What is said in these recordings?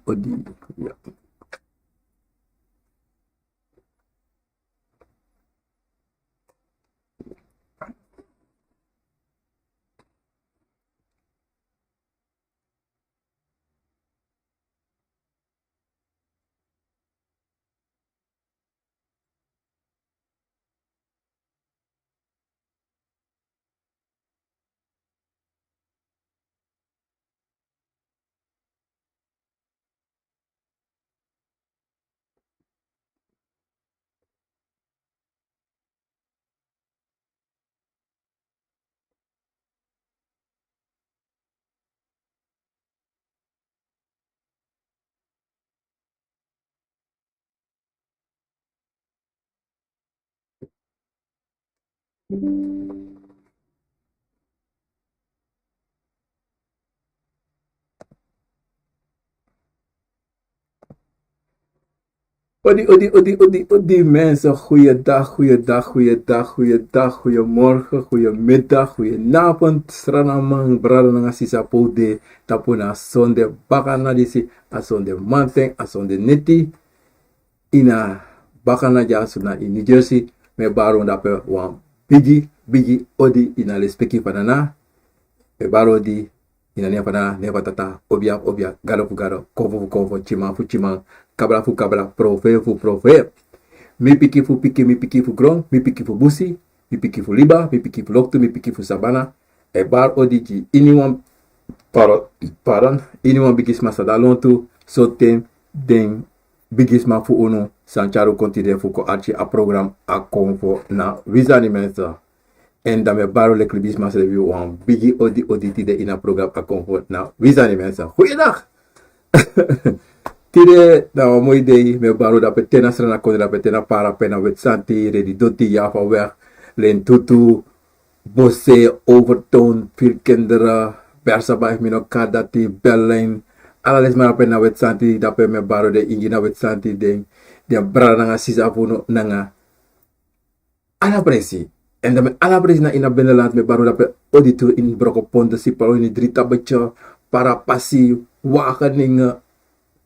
odi. Ja. Odi mensen, goeiedag, goeiedag, goeiedag, goeiedag, goeiemorgen, goeiemiddag, goedenavond, Sranamang, Bradana Sisa Pode, Tapuna Sonde, Bakana Disi, Asonde Manteng, Asonde Neti, Ina Bakana Jasuna in New Jersey, me baron dape wan bigi, odi ina le speki panana, me baro di ina ne pana ne patata obia galo fu galo kovo chima fu chima kabla fu kabla profe fu profe mi piki fu grong mi piki fu busi mi piki fu liba mi piki fu loktu mi piki fu sabana e bar odi ji iniwan paran iniwan bigis masada lontu soten den bigis ma fu uno sancharo kontide fu ko archi a program AKOMFO na visa mensa. En dan met baro lekker bismas review aan bigi odi tide in een program AKOMFO. Nou, wie zijn die mensen? Goeiedag! Tide, nou, mooi day. Met baro dat petena strana kode dat petena para pena wet santi, redi doti ja van weg. Len tutu, bosse, overtoon, veel kinderen, persabay minoka dati, bellen. Alles maar pena wet santi, dat pe met baro de ingina wet santi ding. Die brada nanga sisa puno nanga. Ana presi. En dan met alle pres na ina binnenland met baro dat auditor in broko ponde si palo in drita becha para pasi wageningen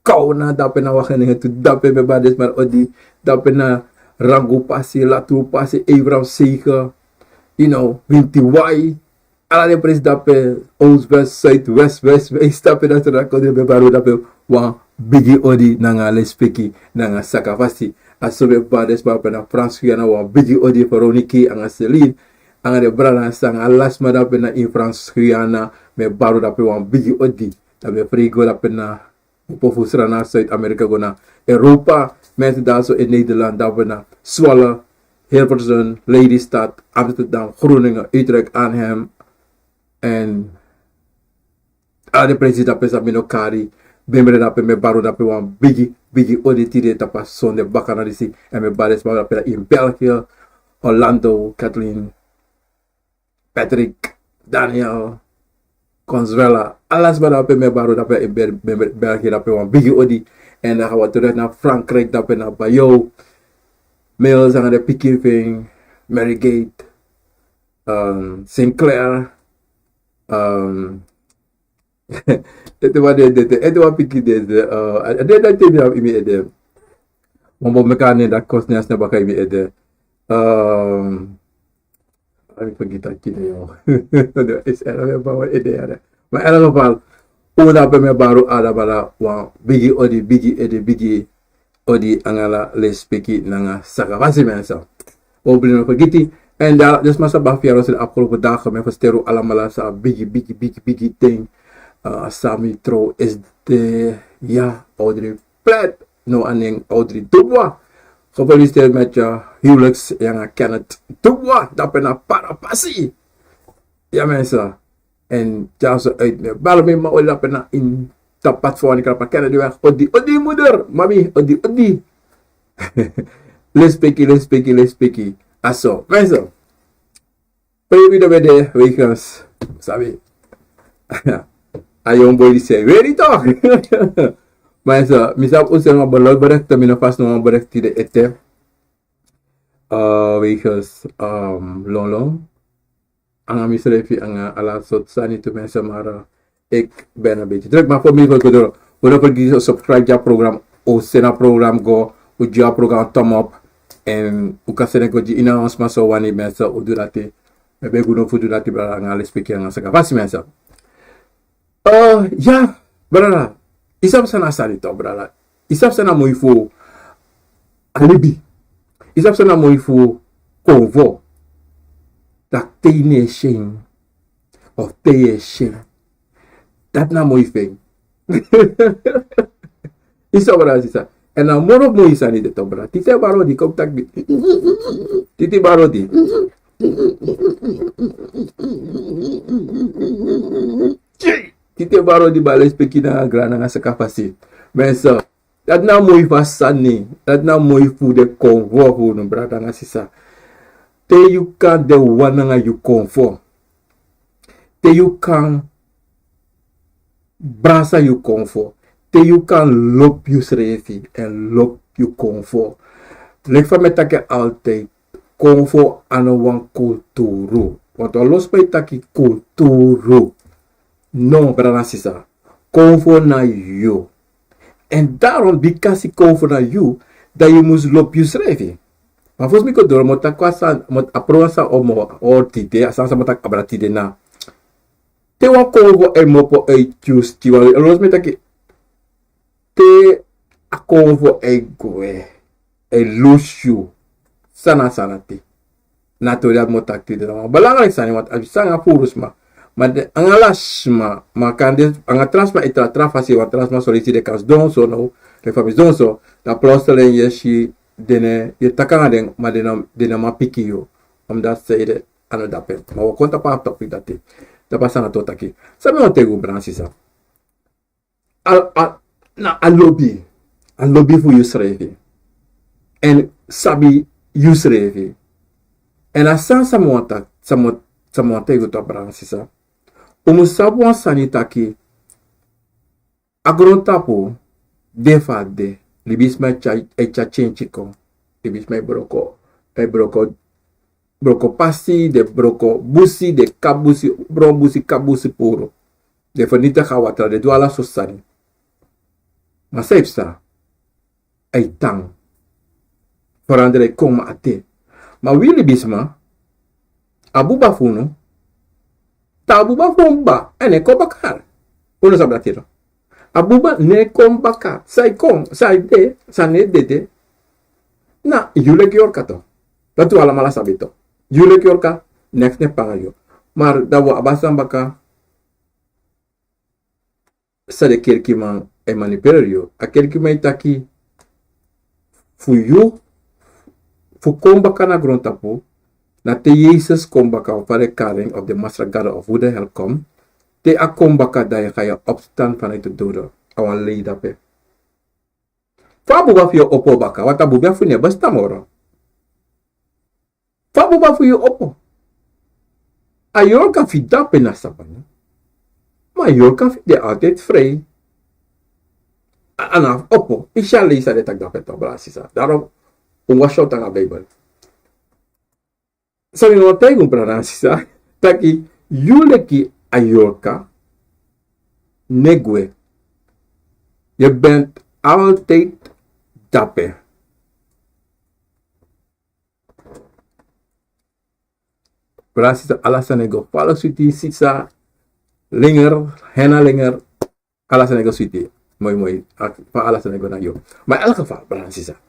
kauna dat na wageningen tu dat me bades maar odi dat na rango pasi latu pasi evram sega you know winti wai ala de pres dat ons west zuid west dat dat er kode me baro dat wa bigi odi nanga lespeki nanga sakafasi asobe bades ba pena France yana wa bigi odi Veroniki anga Celine anga de brana sang alas mada pena in France yana me baro da pe wa bigi odi da me frigo da pena pofu strana Zuid Amerika gona Europa mensen daar zo in Nederland da pena Zwolle Hilversum Lelystad Amsterdam Groningen Utrecht Arnhem en de president pesa minokari bembre da pe me baro da pe wan bigi odi tide tapa sonde bakana disi en me bades baro da pe in België Orlando Kathleen Patrick Daniel Consuela alles baro pe me baro da pe in België da pe wan bigi odi en dan gaan we terug naar Frankrijk da pe na Bayo Mills aan de Pikiving Marygate Sinclair itu apa pikir dia ada tidak ini ada mau mekanik dah kosnya sena pakai ini ada aku pergi taki dia ada SL bawa ide ada mas era lepas una peme baru ada bala wa bigi odi angala lespeki nanga sakavasi mensa obrino pergi en daar dus masa bafia rosil afgelopen dagen me versteru alamala sa bigi thing Sami tro is de ja Audrey Plat no aning Audrey Dubwa gefeliciteerd met je huwelijks yang Kenneth Dubwa dat ben para passie ja mensen en ja zo uit me balme ma ola pena in tapat voor ni krapa Kenneth weg odi moeder mami odi let's speak aso mensen baby de bede weekends sabi Ayong boy say, very talk. Maar zo, misap usel ma bolol berek termino pas no berek tidak ete. Wegens long. Anga misrefi anga ala sot Sani tu mensen maar ik ben een beetje druk, maar voor mij wil ik door. Don't forget to subscribe to program o send a program go o a program thumb up en u ka sene go di announcement so wani mensa o do dati maybe go no fu do dati bra ngale speaker nga saka fasi mensa ya brala isap sana sari to brala isap sana mo ifo alibi isap sana mo ifo convo dat tene shin of teye shin dat na mo ifeng isa bra isa en na moro mo isa ni de to bra tite baro di kop tak tite baro di tite baro di bales pekina grana nga sa kapasi mensa dat na mo ifa Sani dat na mo ifu de convo hu no bra nga sisa te you kan de wana nga you AKOMFO te you kan brasa you AKOMFO te you kan lop you srefi en lop you AKOMFO lek van met take altijd AKOMFO ano wang kulturu want los bij taki kulturu no brana sisa AKOMFO na you en daarom because AKOMFO na you dat je moest lop you srefi maar volgens mij door moet ik kwasan moet approasa o tide asan sa moet ik abratide na te wan AKOMFO e mopo e choose ti wan los met taki te AKOMFO e goe e lushu sana te natural moet ik tide na belangrijk zijn want als sanga purus maar de angalas ma kan de angatrasma itra trafasi wa transma solisi de kas don so no le famis don so da plotseling yeshi dene je takanga den ma dena ma pikio omdat ze de ano dapen ma wa konta pa topic dati da pasana to taki sabi on tego bransisa al lobby fu yusrevi en sabi yusrevi en asan samonta tego to bransisa umu sabu an Sani taki agrontapo defade libisma echa chenchiko libisma broko pasi de broko busi de kabusi brombusi kabusi puro de fanita kawatra de duala so Sani ma saipsa ay tang forandre koma ate ma wili bisma abuba funo tabuba fomba ene ko bakar uno sabratiro abuba ne kom bakar sai kom sai de sane de na yulek Yorka to tatu ala mala sabito yulek Yorka next ne pangayo mar dawo abasan baka sa de kirkiman e maniperio a kirkiman taki fuyu fu kom bakana grontapo na te Jezus kom baka op de karing of de masragada of hoe de hel kom, te a kom baka dat je ga je opstaan vanuit de doden. Awan lei dape. Fa buba fu je opo baka, wat abu bia fu ne basta moro. Fa buba fu je opo. A Yorka fi dape na sapan. Maar Yorka fi de altijd vrij. Anaf opo, isha leisa de tak dape to brasisa. Daarom, washout tanga Bijbel. Sabi mo tayo kung pranasisa, taki yuleki a Yorka negwe. Je bent altijd dapper. Pranasisa alasanego, palo suiti sisa, linger, hena linger, alasanego suiti. Mooi, pa alasanego na yo. Maar in elk geval, pranasisa.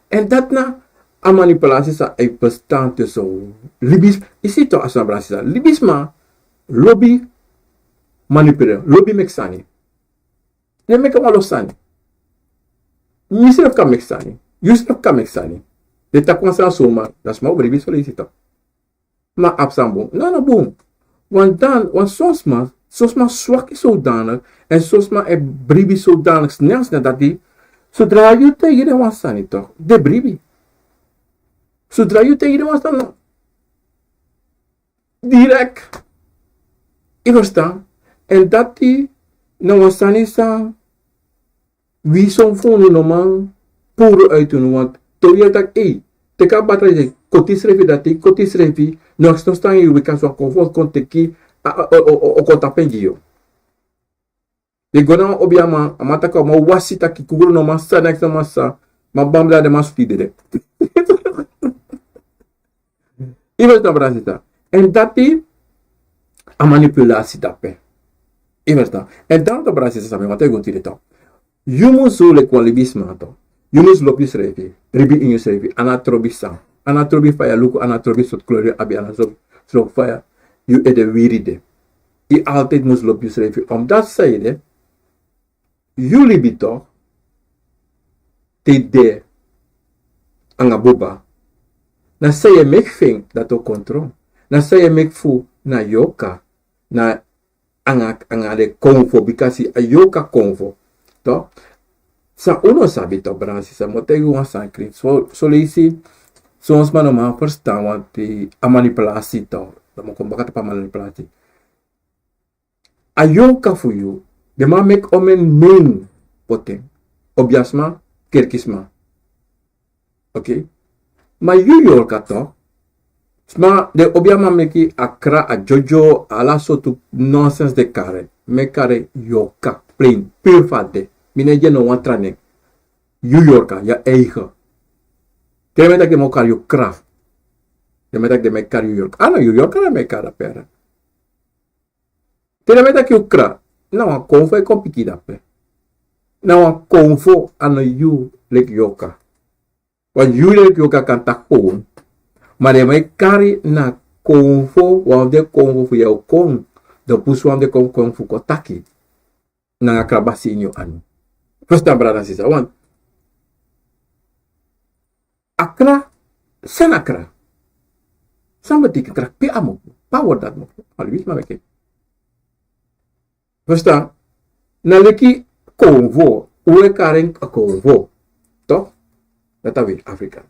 En dat na, a manipulatie sa e bestaan tussen libis isi to asma brasisa libisma lobby manipuleren lobby mexani ne meka malo Sani nisef ka mexani yusef ka mexani de ta konsa soma das ma libis solicita ma absambo no boom want dan want sosma swak is zodanig en sosma e bribi zodanig snel dat die zodra je tegen de wan Sani toch de bribi zodra je tegen de was dan direct ik verstaan en dat die nou was Sani sa wie zo'n phone normaal puro uit doen want toen je dat te kan batterij kotis revi nog steeds staan je we kan zo comfort kon teki o conta pengio De gona obiama amata ka ma wasita ki kuguru no masa next no masa ma bambla de masuti de. Iwes na brasita. En dati a manipulatie dape. Iwes na. En dan to brasita sabe mate gonti de to. Yumu zo le kwalibisma to. Yumu lopi srevi. Ribi inyo srevi. Anatrobi sang. Anatrobi faya luku anatrobi sot klori abi anatrobi sot faya. You ede wiride. I altijd moest lopi srevi. Omdat zeide jullie bito te de anga boba. Na say mek fing dat o control. Na say mek fu na Yorka na anga de AKOMFO because a Yorka AKOMFO. To sa uno sabe to bransi sa motego wan sankri. So leisi soms man ma verstaan want die a manipulatie to. Dat mo kom bakata pa manipulatie. A Yorka fu you. De man mek omen ning poten. Obiasma kerkisma. Okay? Ma yu Yorka to. Sma de obiama meki akra a jojo ala sotu nonsense de kare. Me kare Yorka. Plain. Pure fade. Mine je no wan trane. Yu Yorka. Ya eigen. Tere metak de mo kar yu kraft. Tere metak de me kar yu Yorka. Ah no, yu Yorka na me kar pera. Tere metak yu kraft. Nou, AKOMFO e kompiki dape. Nou, AKOMFO ano yu lek Yorka. Want yu lek Yorka kan tak gewoon. Maar de mij kari na AKOMFO, want de AKOMFO voor jou kon. De puswam de AKOMFO ko taki. Na akrabasi inyo anu. Verstaan brada sisa. Want akra, san akra. San betekent krak pe amo. Power dat mo. Alwis maar weke. Verstaan? Na leki AKOMFO. Uwe karen AKOMFO. Toch? Dat is weer Afrika.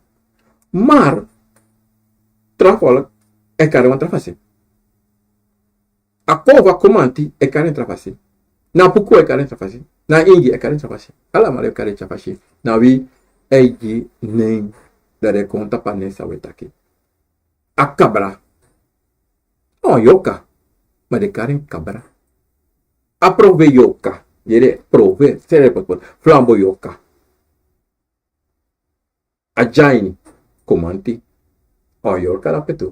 Maar travolk e karen wan trafasi. AKOMFO komanti e karen trafasi. Na puku e karen trafasi. Na ingi e karen trafasi. Ala male e karen trafasi. Na wi eji ning dare konta panesa wetaki. Akabra. Oh Yorka. Maar de karen kabra. Aprove Yorka. Yere prove. Sere pot. Flambo Yorka. Ajaini. Komanti. Oh Yorka la petu.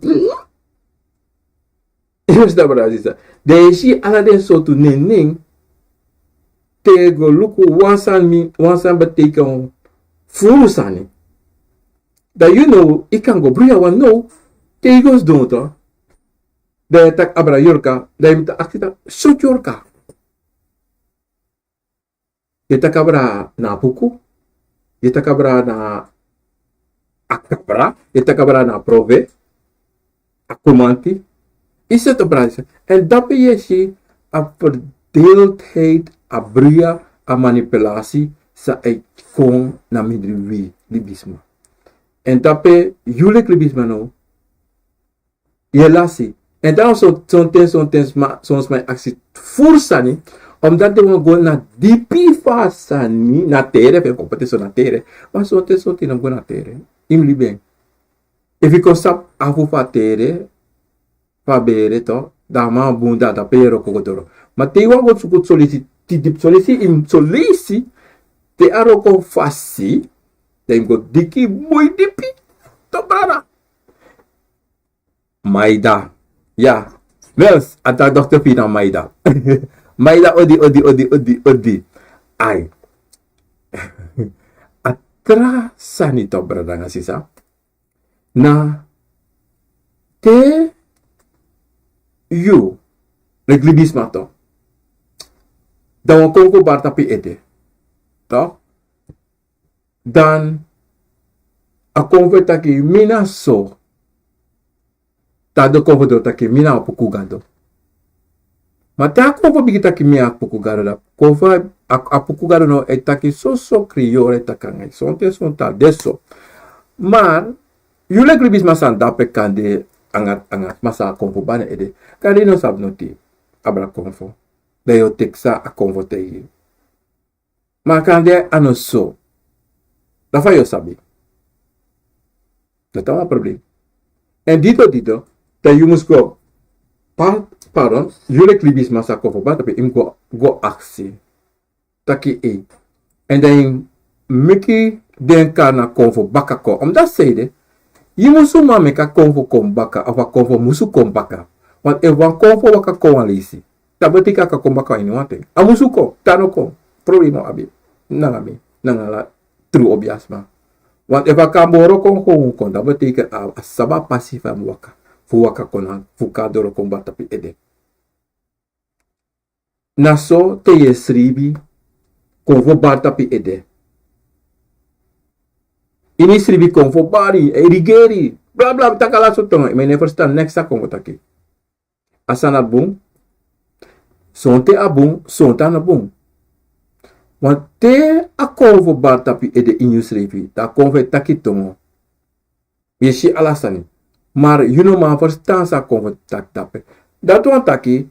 Iwas da brazisa. Deshi ala den sotu nening. Tego luku wansan beteken furu Sani. Dat you know, ik kan go bria wan no. Tegos doen to. De tak abra Yorka. Da je moet akita sut Yorka. Je takabra na puku, je takabra na akabra, je takabra na prove, akumanti, is het op prijs. En dat ben je a verdeeldheid, a bria, a manipulatie, sa e kon na midriwi libisma. En dat ben jullie libisma no, je lasi. En dan soms mijn actie voor Sani, omdat de wan go na dipi fa Sani na tere, pe competitie na tere, maar soms na go na tere. Im liben. If you consap afu fa tere, fa bere to, da ma bunda da pero kogodoro. Maar te wan go sukut solisi im solisi, te aro ko fasi, te im go diki muy dipi, to brada. Maida. Ja, Wels, ata dokter Pina Maida. Maida odi. Ai. Atra Sani to brada nga sisa. Na te you reglibisma to. Dan wan konko bar tapi ede. To. Dan AKOMFO taki mina so. Tado AKOMFO do taki mina opukugando. Maar ta AKOMFO bigi taki mi apukugado da. AKOMFO apukugado no e taki so kriore takangai. Sonta deso. Maar yule gribis masan dape kande angat masa AKOMFO bane ede. Kande no sab noti abra AKOMFO. Da yo teksa AKOMFO tegi. Maar kande ano so. Da fa yo sabi. Dat is een probleem. En dito, dat je moet go, pardon, jullie klibis masa AKOMFO, maar dat je go actie. taki e. En dan miki den kana konfo baka ko. Omdat zeiden, je musu ma meka konfo kom baka of a konfo musu kom baka. Want if wan konfo waka kom alisi, dat betekent ka kom baka in wante. A musu ko, tano kom. Problema abi. Nanga mi. Nanga la true obiasma. Want if a kamboro kon, dat betekent a saba passief am waka. Fu waka konan, fu kadoro kom batapi ede. Naso te ye sribi, konfo batapi ede. Ini sribi konfo bari, erigeri, bla bla, takala sotong. I never stand next sa konfo taki. Asana bung, sonte abung, sonta na bung. Want te a konfo batapi ede inyu sribi, ta konfo taki tongo. Yeshi alasani. Maar you know ma verstaan sa konfo tak tape. Dat wan taki,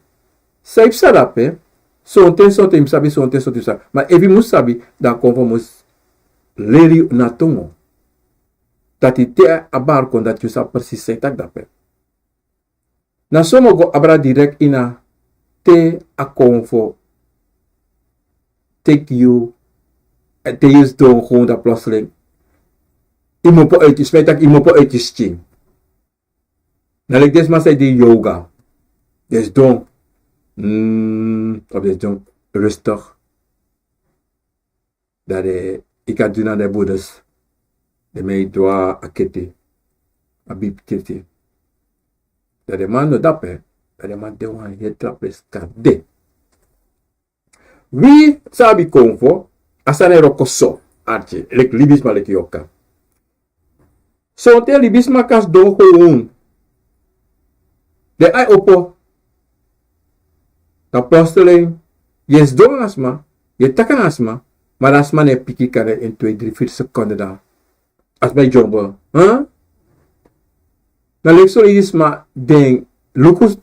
saip sadape, sonte imsabi, sonte imsabi. Maar evi musabi, dan konfo mus leri na tongo. Dat te abar kon dat je sa precies zijn tak dape. Na sommige abra direct ina te AKOMFO take you en te is doen gewoon dat plotseling. I mopo uit je smijt i mopo uit je sking. Na like des maar zei die yoga. Des doen of des doen rustig. Dat ik had doen aan de boeddhas. De mij doa akete. Abib kete. Dat de man no dape. Dat de man de wan je trapes kade. Wie sabi konfo. Asane rokoso. Arche. Lek libisma lek Yorka. So te libisma kas do gewoon. De ai opo. Na posteling. Yes don asma. Je takan asma. Maar asma ne piki kare in 2-3-4 seconden daar. As my jombo. Huh? Na lekso is ma ding. Lukus.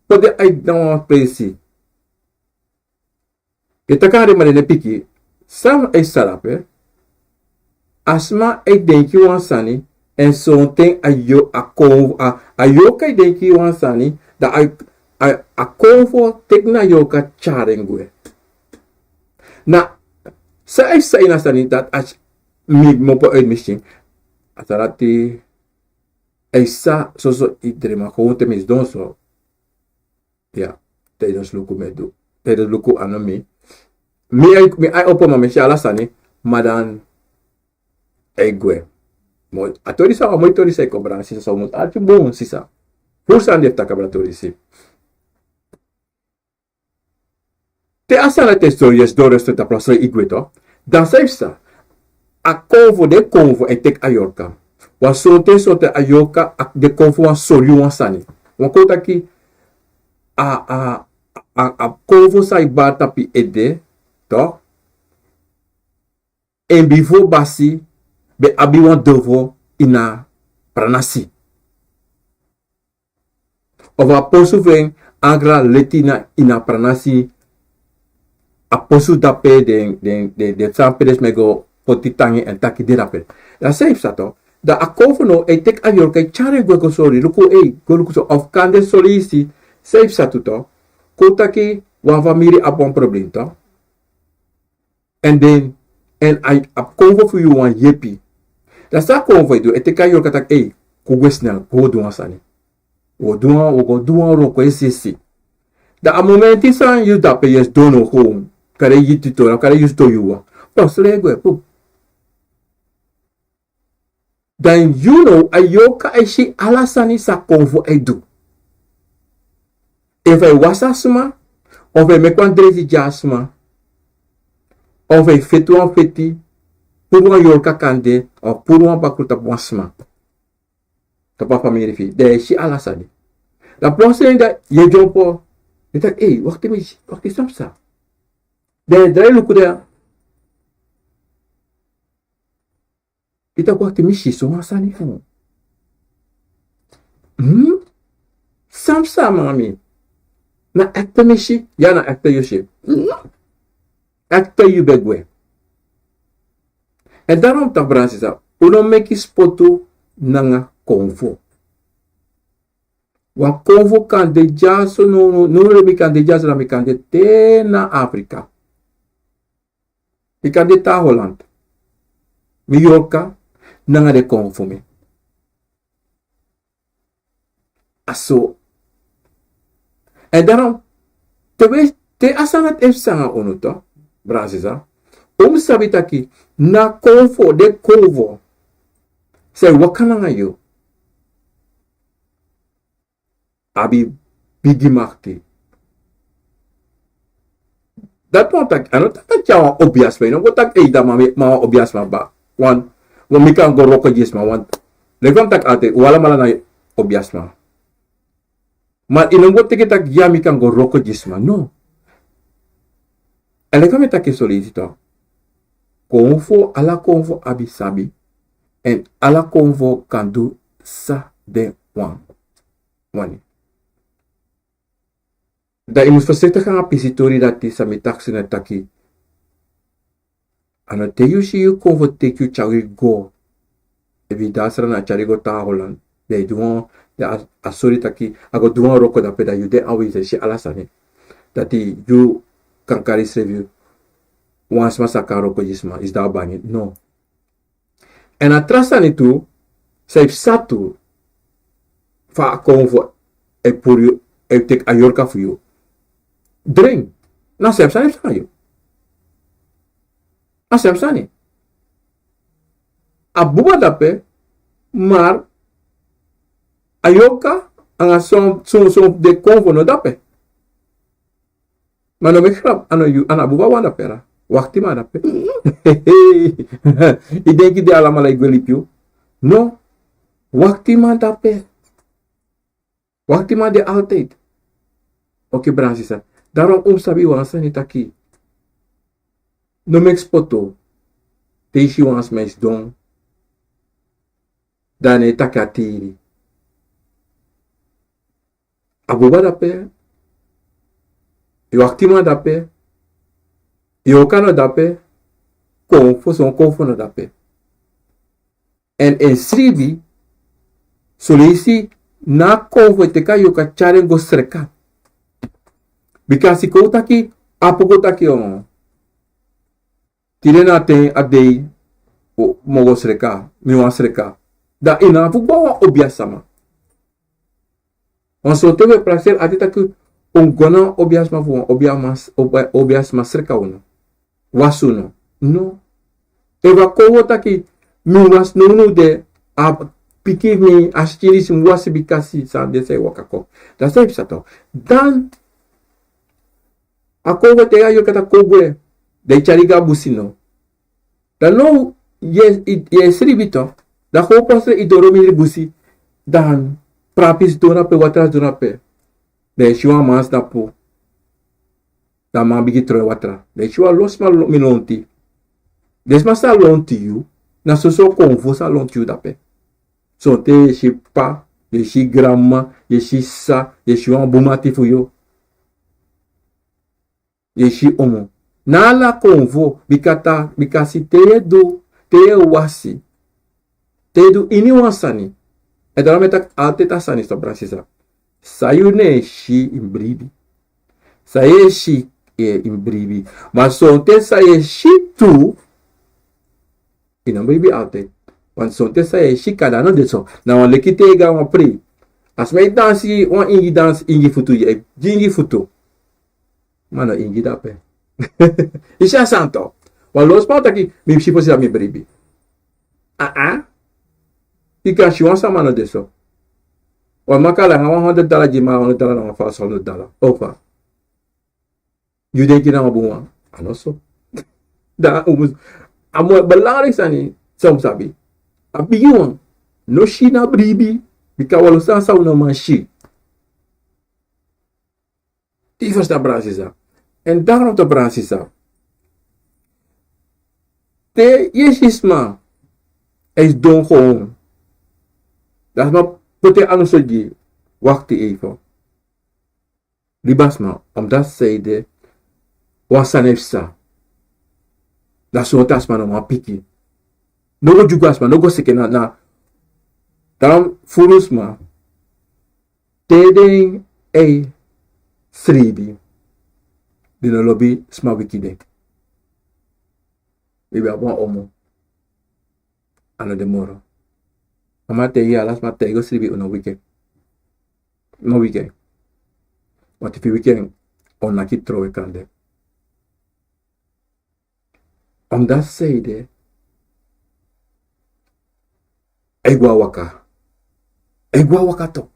Pode ai dan presi. Je takare ma ne piki. Sam ai sarape. Asma ai denki wan sani. En zo'n ting ayo Yorka denki wan sani. Da AKOMFO tek na Yorka charengwe. Na. Sa ai sa ina sani dat as mi mopo uit misschien. Atarati Esa so idrema gewoon te mis don so. Ja, tijdens luku me do. Tijdens luku anami. Mi ai opo ma mesha ala sani, maar dan egwe. Mo atori sa mo tori sa cobran sisa sa mo ati bon sisa. Fursan de takabratori si. Te asana te stories do resto ta plaso igwe to. Dan sa AKOMFO de konfo en tek a Yorka. Wa sote a Yorka de konfo wan soriu wan sani. Wan kota ki a konfo sa iba tapi ede to. En bifo basi be abi wan devo ina pranasi. Ova posu ven agra letina ina pranasi. A posu dape de sampedes mego potitangi en taki dirape. Da safe sato. Da AKOMFO no e tek a Yorka chare go sori. Luku go luku so of kande solisi. Safe sato to. Kota ki wan famiri ap wan probleem to. En den en AKOMFO fu yu wan yepi. Da sa AKOMFO do e tek a Yorka tak kugwe snel go duan sani. Go duan roko esisi. Da a momenti san yu dape yes dono home. Kare yi tutora, kare yu sto yuwa. Pas legwe pup. Dan you know a Yorka aishi alasani sa AKOMFO do. If I wasa suma, of I mekwan dresi jasma, of I fetuan feti, puruan Yorka kande, of puruan bakuta bwasma. Tapa family fi. De aishi alasani. La plonseling da ye jompo. Je dacht, wacht snap sa. De drai luku de. Kita waktu mishi so sani fu. Samsa mami. Na acta mishi, ya na acta yoshi. Acta yu begwe. En daarom ta Fransisa, uno meki spoto nanga AKOMFO. Wa AKOMFO kan de jaso no remi kan de jaso remi kan de te na Afrika. Ika de ta Holland. Mi Yorka, nanga de AKOMFO me. Aso. En daarom, te asangat efsanga onuto, Brazisa, sabitaki, na AKOMFO de kovo, say wakananga yo, abi bigi makti. Dat want tak, ano tak jawa obias pa, no tak eida ma obias ma ba, wan mika go roko gisma, wan lekom tak ate, wala mala na obias ma. Ma inunggot tak yami kang go roko gisma, no. En lekom tak solicito. AKOMFO, ala AKOMFO abi sabi, en ala AKOMFO kan do sa de wang. Wani. Da imus voorzichtig gaan apisitori dati sa mitaksi na taki. Ano te yu si yu AKOMFO take you chawi go. Ebi dasra na chari go ta Holland. De duwan, de asori taki, ago duwan roko da peda yu de awi se si alasane. Dati yu kankaris review. Wans masaka roko jisma, is da banyi. No. En atrasan itu, saif satu, fa AKOMFO, e por yu, e tek a Yorka fu yu. Drink. Na sep sani sa yo. Na sep sani. Abuba dape, mar, a Yorka, anga som de AKOMFO no dape. Mano me krap, ano yu, ana abuba wanda pera. Wakti ma dape. I denk de allemaal ik wil ipju. No. Wakti ma dape. Wakti ma de altijd. Oké, Bransisa. Daarom sabi wansa ni taki. No me expoto. Teishi wans mes don. Dane takatiri. Abuba dape. Wakti ma dape. Yorka no dape, AKOMFO son AKOMFO no dape. En sribi, solisi na AKOMFO teka yoka chare go sreka. Bikasi ko taki, apo ko taki on. Tile na ten adei, mogo sreka, miwa sreka. Da ina fukbawa obiasama. On so tewe praksel ati taki, on gona obiasma fu, obiasma sreka uno. Wasuno. No. Eva kowo taki mi was nunu de a piki mi ashkiri sim wasi bikasi sa de se wakako. Da se sato. Dan a kowo te ayo kata kogwe de chariga busino. Da no ye sribito. Da ho posre idoro mi busi. Dan prapis dona pe watras dona pe. De shiwa mas da po. Da man bigi troy watra. De chua los ma milonti. Des ma sa lonti you. Na so AKOMFO sa lonti you dape. So te ye shi pa, ye shi grandma, ye shi sa, ye shi wan bumati fu yo. Ye shi omo. Na la AKOMFO bikasi te ye wasi. Te ye do ini wan Sani. E dara metak alteta Sani sto Bransisa. Sa yu ne shi imbribi. Sa ye shi imbribi. Maar sonte sa ye shi tu inambribi altijd. Want sonte sa ye shi kada no de so. Na wan leki tega wan pri. As mij dansi wan ingi dans ingi futu ye. Jingi futu. Mano ingi dape. Isha santo. Wan los pa taki mi shi posi da mi bribi. Ika shi wan sa mano de so. Wan makala nga $100 jima $100 na wan fa $100. Opa. You denk je nou buwan? Ano so? Da amo belangrijk sani som sabi. Abi wan no shi na bribi bika walo sa una manshi. Die versta Bransisa. En daarom te Bransisa. Te yeshisma is don gewoon. Dat is maar pote anusoji. Wacht even. Libasma, omdat zeide wasanefsa. Dat soort asma no maar piki. Nogo jugasma, nogo seke na. Dan furusma. Teding sribi. Di no lobby sma wikide. Bibi abon omo. Ano demoro. Mama te alas ma te go sribi uno weekend. No weekend. Want if weekend on naki trowe kande. Om dat zeide. Egwa waka. Egwa waka to.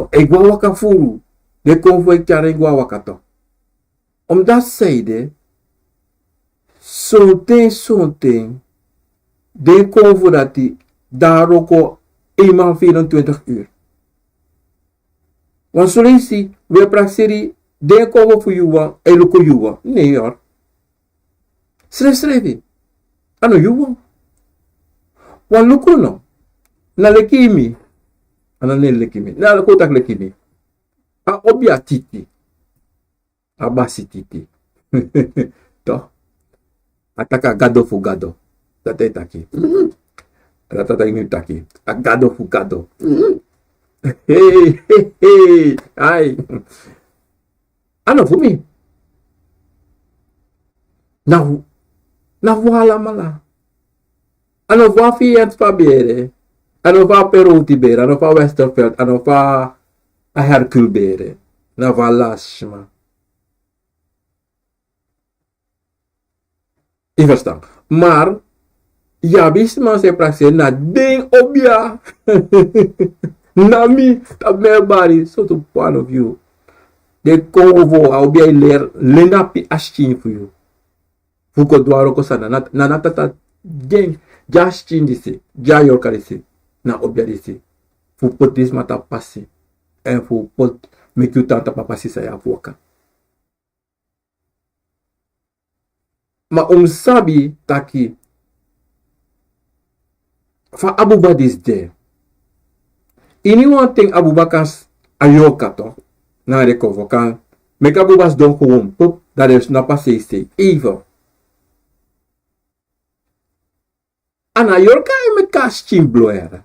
Egwa waka furu. De konvo ik jare egwa waka to. Om dat zeide. Zo'n de konvo dat die daar ook eenmaal 24 uur. Want zo is die, we praxeri, de konvo voor jou, en luko jou. Nee hoor. Schrijf. Ano jou. Want luko no. Na lekimi. Ano ne lekimi. Na luko tak lekimi. A obia titi. A basi titi. Toch? Ataka gado fu gado. Dat is taki. Dat is taki. A gado fu gado. Hey. Ai. Ano fu mi? Na wala mala. Ano va fiat pa bere. Ano va peruti bere. Ano va Westerveld. Ano va a Hercule bere. Na va lasma. Ik verstaan. Maar, ja, wist man se praxis na ding obia. Nami, dat merbari, so to one of you. De konvo, a obia leer, lenapi aschin for you. Fuko dwaro ko sana, na natata ding, ja aschin disi, ja Yorka disi, na obia disi. Fu pot dis mata passi, en fu pot make you tanta papasi sa ya fuaka. Ma sabi taki fa abuba dis de. Ini one thing abubakas ayoka to na recover kan make abubas don gewoon pop dat is na passe say even. Ana Yorka e me kastin bloer.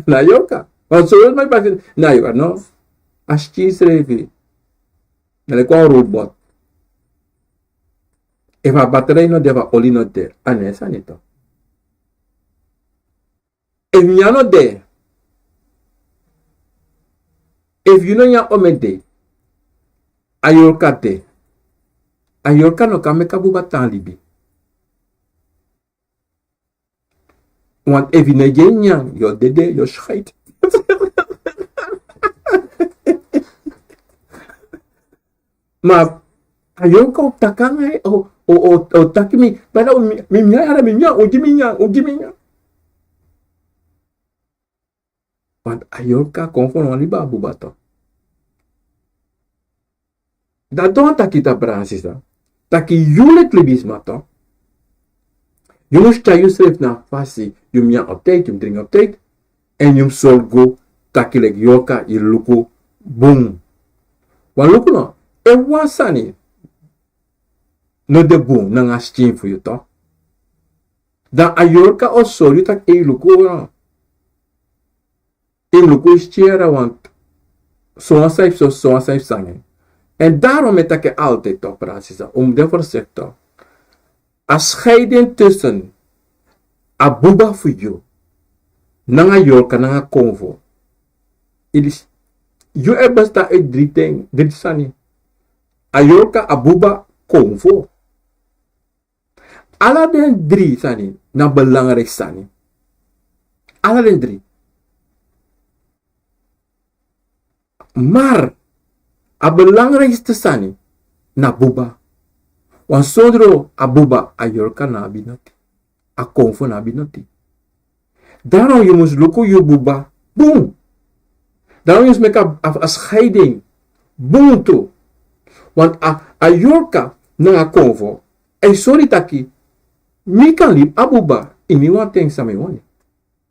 Na Yorka. Want zo is my passe na Yorka no. Astin srevi. Na le kwa robot. If a battery no deva oli no there, ane Sani to. If you are not there, if you know ya omede, ayorka te, ayorka no kame kabuba tan libi. Want if you ne nyang, yo dede, yo schait. Ma ayorka op takanga o taki mi, para mi minya, uji minya. Want ayorka konfon wali babu bato. Dat don taki ta bransisa. Taki yulet libis mato. Je moest je schrijf na fasi, je mia op tijd, je drink op tijd. En je sorgo taki like Yorka, je luko, boom. Want luko no, e wasani. No de boom, nanga steam voor je toch. Dan ayorka o sorry tak e luko no. E luko stiera want zo'n cijf sangen. En daarom met ik altijd toch praten, om de voorzitter. Als scheiding tussen abuba voor jou, nanga Yorka, nanga AKOMFO. Het is, je hebt besta uit drie dingen, dit Sani. Yorka, abuba, AKOMFO. Alla den drie, Sani, na belangrijk Sani. Alla den drie. Maar, a belangrijkste Sani, na buba. Want zodra abuba a Yorka na binoti, AKOMFO na binoti. Daarom je moest lukken je buba, boom. Daarom je moest maken a scheiding, boom toe. Want a Yorka na AKOMFO, sorry taki, mi kan lip abuba, imi wan ting sa me wani.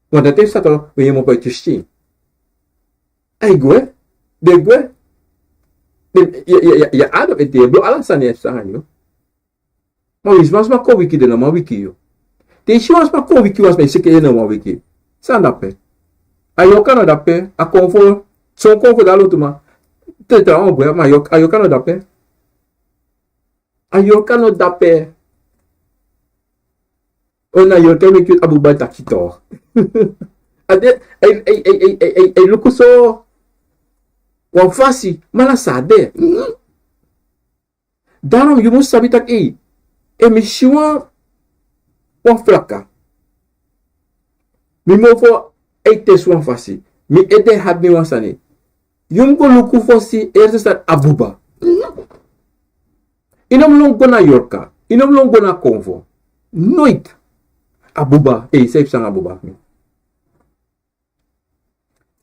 Want dat heeft dat al, we je mo pa tjustin. Ay gwe, de gwe. Ya adap ete, blo alasan ya sangan yo. Maar is was maar ko wiki de na ma wiki yo. Te shi was maar ko wiki was me seke na ma wiki. San dape. Ayoka no dape, AKOMFO, son ko ko dalo tuma. Te tra on gwe ma ayoka no dape. A Yorka no dape. Na Yorka me cute abuba taki toch. Ade, ay luko so. Wan fasi, malasade. Daarom, je moet sabi tak misschien wan flaka. Mi mo fo tes wan fasi. Mi ede had mi wan sani. Yum go luku fosi sat abuba. Inom long go na Yorka. Inom long go na AKOMFO. Nooit. Abuba. Safe sang abuba.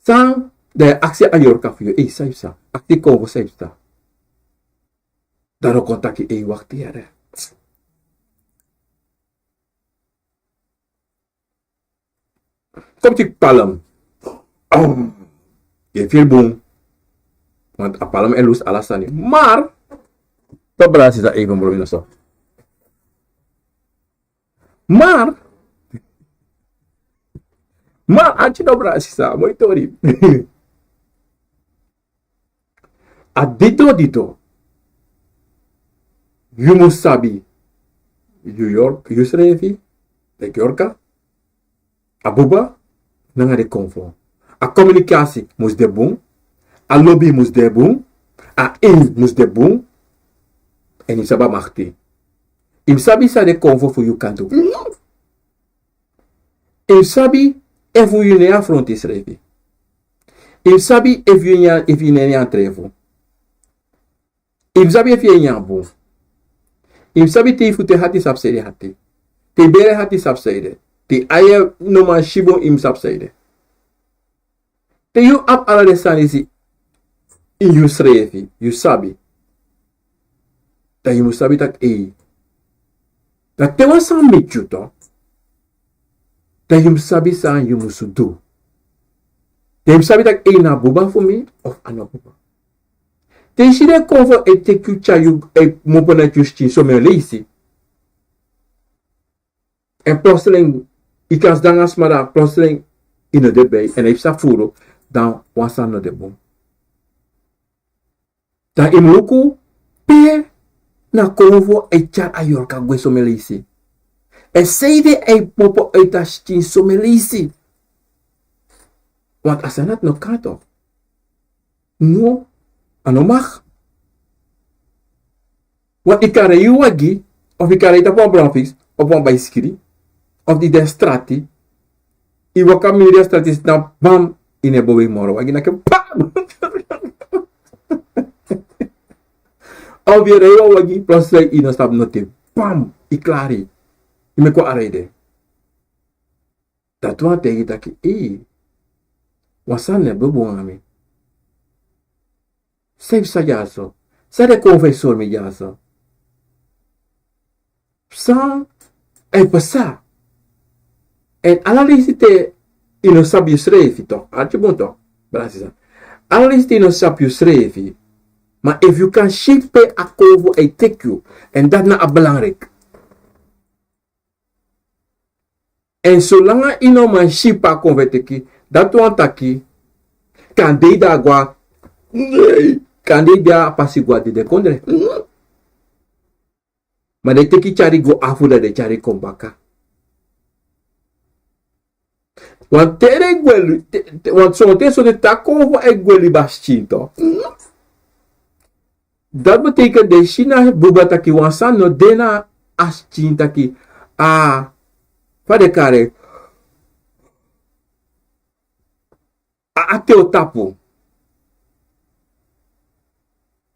Sang, de actie a Yorka voor je. Safe sang. Actie AKOMFO safe sang. Daarom kontak je wacht hier. Komt ik palm. Je veel boom. Want a palm en loes alles Sani. Maar, dat braas is dat even bro. Zo. Maar, als je dat braas is dat, mooi tori. A dito. You must sabi. You schreef like Yorka. Abuba. Nanga de AKOMFO. A communicatie moest de boom. A lobby moest de boom. A moest de boom. En im saba machti. Im sabi sa de AKOMFO voor you kan doen. Im sabi if you ne affronti schreef. Im sabi if you ne antrevo. Im sabi if you ne boom. Im sabi te fute hati sapsede hati. Te bere hati sapsede. Te aye no man shibo im sapsede. Te you ap ala de sanisi in you srefi. You sabi. Dat you sabi tak dat te was san met you to. Dat you sabi san you musu do. Te you sabi tak na buba for me of ano buba. Te si de AKOMFO teki chayu mopo na justi so me leisi. En plotseling ikas dangas mara plotseling ino de bij en heeft sa furo dan wasan no de bom. Da imluku pe na AKOMFO chat a Yorka gwe so me leisi. En seide mopo tastin so me leisi. Want asanat no kato. No. Ano mag? Want ik kan rijden wagi, of ik kan rijden op een bromfiets, op een bicycle, of die de strati. Ik wil kan meer de strati nou bam in een boven moro. Wagi na ke bam. Of je rijden wagi, plus wij in een stap notief. Bam, ik klaar. Ik me ko rijden. Dat want tegen dat ik wasan ne bobo ami. Sempre sa jaso. Sa de confessor mi jaso. San pesa. En analisite ino sabi srefi to. Arti bunto. Brasisa. Analisite ino sabi srefi. Maar if you can shipe AKOMFO take you. En dat na belangrijk. En zolang ino man shipe AKOMFO teki. Dat wan taki. Kan de da gwa. Nee. Kan dia pasi gua de kondre. Maar de teki cari go afula de cari kombaka. Want tere gweli, want so de AKOMFO gweli bastinto. Dat betekent de China bubataki wansan no dena astintaki de kare ateo tapu.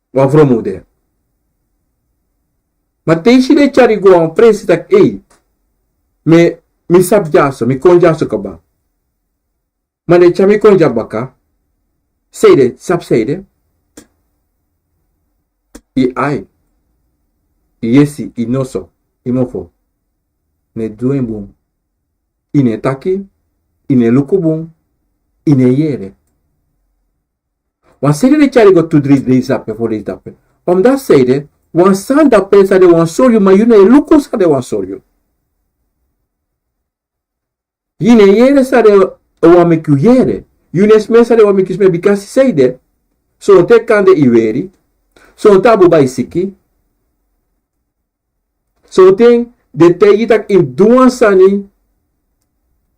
Wan vromo de. Maar tegen de chari go aan presi tak mi sap jaso, mi kon jaso kaba. Maar de chami kon jabaka. Seide, sap seide. Yesi, inoso, imofo. Ne doen boom. Ine taki, ine lukubum, ine yere. Wan seide de chari go to drie zappe voor deze dappe. Omdat seide, wan san dappe sa de wan soryo, maar yune luku sa de wan soryo. Yine yere sa de wan meku yere. Yune sme sa de wan meku sme bikasi seide. So te kande iweri. So tabu baisiki. So ting de teki tak if duan sani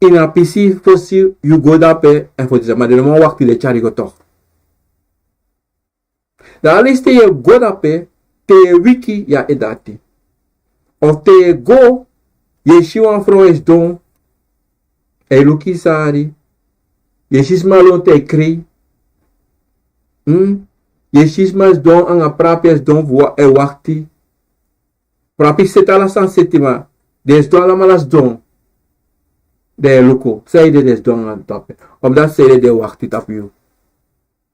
in a pisi fosi you go dape en foti maar de no wakti de chari go toch. Da aliste je go dape te wiki ya e dati. Of te go ye shiwan fro is don e luki sari ye shismalon te kri ye shismas don an a prapias don vo e wakti prapi setala san setima des don la malas don de luko say de des don an tape om dat say de wakti tap you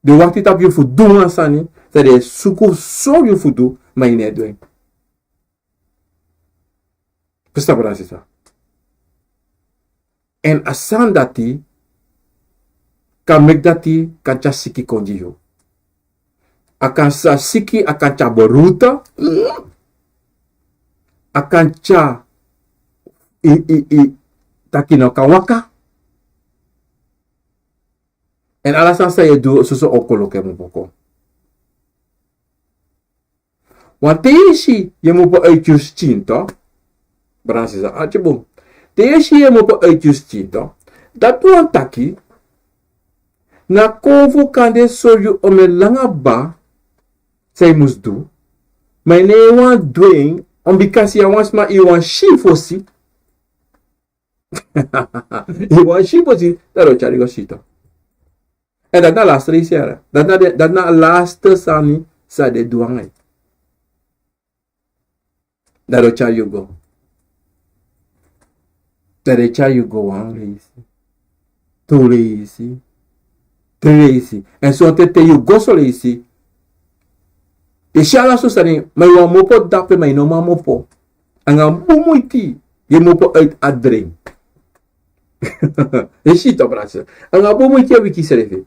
de wakti tap you fu do an sani say de suku so you fu do ma ine doen pesta brasi sa en asan dati kan mek dati kan cha siki konjiyo akan sa siki akan cha boruta akan cha taki no kawaka en alasan saya do susu okolo ke mo poko wanteishi ye mo po uitjus cinto brasi sa achibum teishi ye mo po uitjus cinto dat wan taki na kovu kande soryu ome langa ba say musdu my ne wan doing on because ya wants ma iwan shi fosi iwan shi fosi daro chari go shito en dat na last race era dat na last sani sa de duangai daro chari go daro chari go wan race two race three en so te you go so race e shala so sani mai wa mopo dape mai no ma mopo anga bumuiti ye mopo uit adring e shito brasa anga bumuiti wiki serefe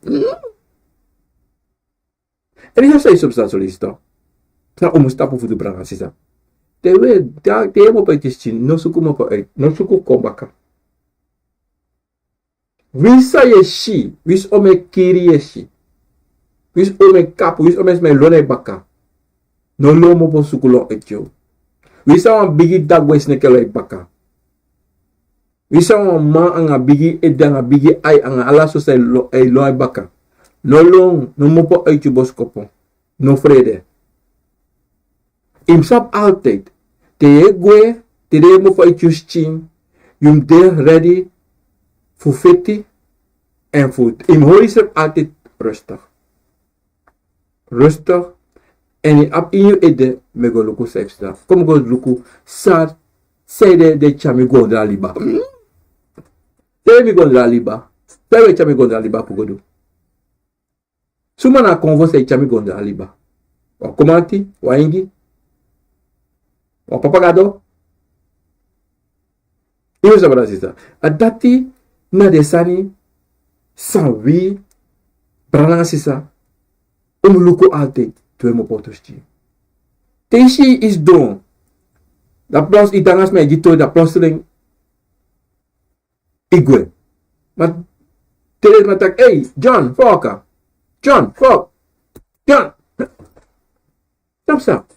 e ni sa substanzo listo sa o mustapo fu de branga sisa te we te mopo itishin no suku mopo uit no suku kombaka wisa ye shi wis ome kiri ye shi wis ome kapu wis ome me lone baka no lo mo po sukulo etyo. Wisa wan bigi dagwes ne kelo baka. Wisa wan ma anga bigi edanga bigi ai anga ala so say lo ai lo baka. No long no mo po etyo boskopo. No vrede. Imsap altijd. Te egwe te de mo po etyo chin. Yum de ready voor fiti en food. Im horizon altijd rustig. Rustig. En ap in je ede me go luku safe stuff. Kom go luku sad say de chami go dra liba. Say mi go dra liba. Say we chami go dra liba pu go do. Suma na AKOMFO say chami go dra liba. Wa komanti, wa ingi. Wa papagado. Iyo sa brasista. A dati na de Sani san wi brana sisa. Luku altijd. Twee mo potosti. Teishi is don. Da plos itangas me gito da plotseling igwe. Maar tele matak, hey, John, foka. John, fok. John. Stop.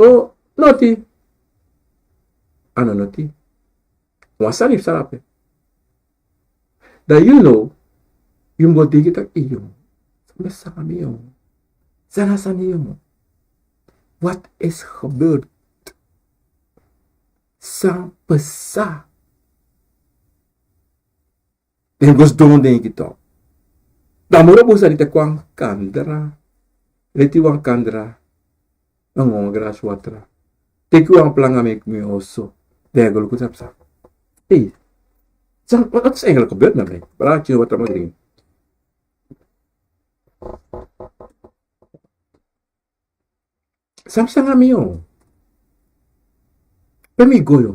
Oh, noti. Ano noti. Wasanip sarape. Da you know, yung go digitak iyo. Sa kami yo. Sana saniyo. Wat is gebeurd? Sa pesa. Den gos don denk ik toch. Dan moet je niet kwam kandra. Leti wang kandra. Ang gras watra. Teki wang planga mek me oso. Dego lu kusap sa. Hey. Wat is eigenlijk gebeurd met mij? Praat je wat er moet drinken. Samsang amiyo. Pemi goyo.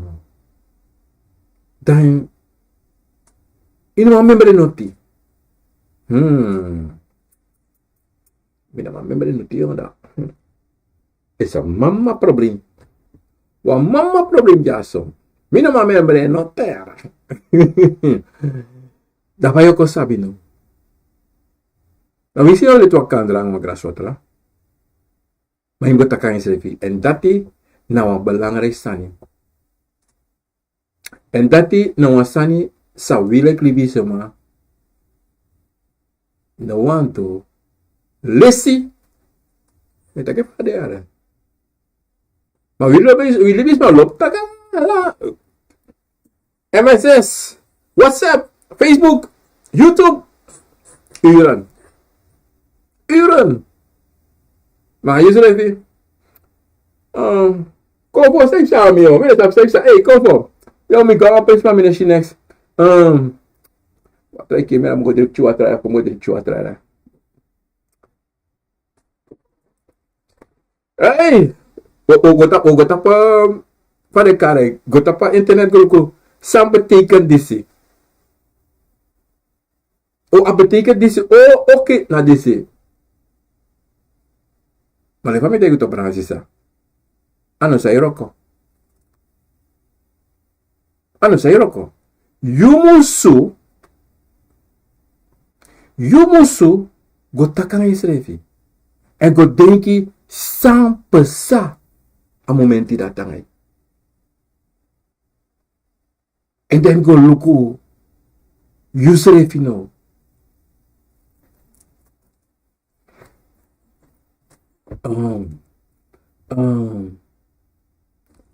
Dan ino membre noti. Mina membre noti yo da. Esa mamma problem. Wa mamma problem jaso. Mina membre notera. Da payo ko sabi no. Na visio le tua kandra ang magrasotla. Mahimbo takan sefi. En dati na wan belangrijk Sani. En dati na wan Sani sa willek libi sema na wan to lesi. Eta ke pade ara. Maar wie libi maar lop taka la. MSS, WhatsApp, Facebook, YouTube. Uren. Maar je zegt even. Kom voor seks aan me, hoor. Minus seks aan. Hey, kom voor. Yo, me ga op eens van mijn next. Wat ik me am go de chua tra, kom de chua tra. Hey, o gota pa de kare, gota pa internet go sam betekent disi. O betekent disi. Oh, oké, na disi. Maar le fa me te go Francisca. Ano sa Yorka. Yumusu go takang isrefi. En go denki sans pesa a momenti datang. En then go luku yusrefi no.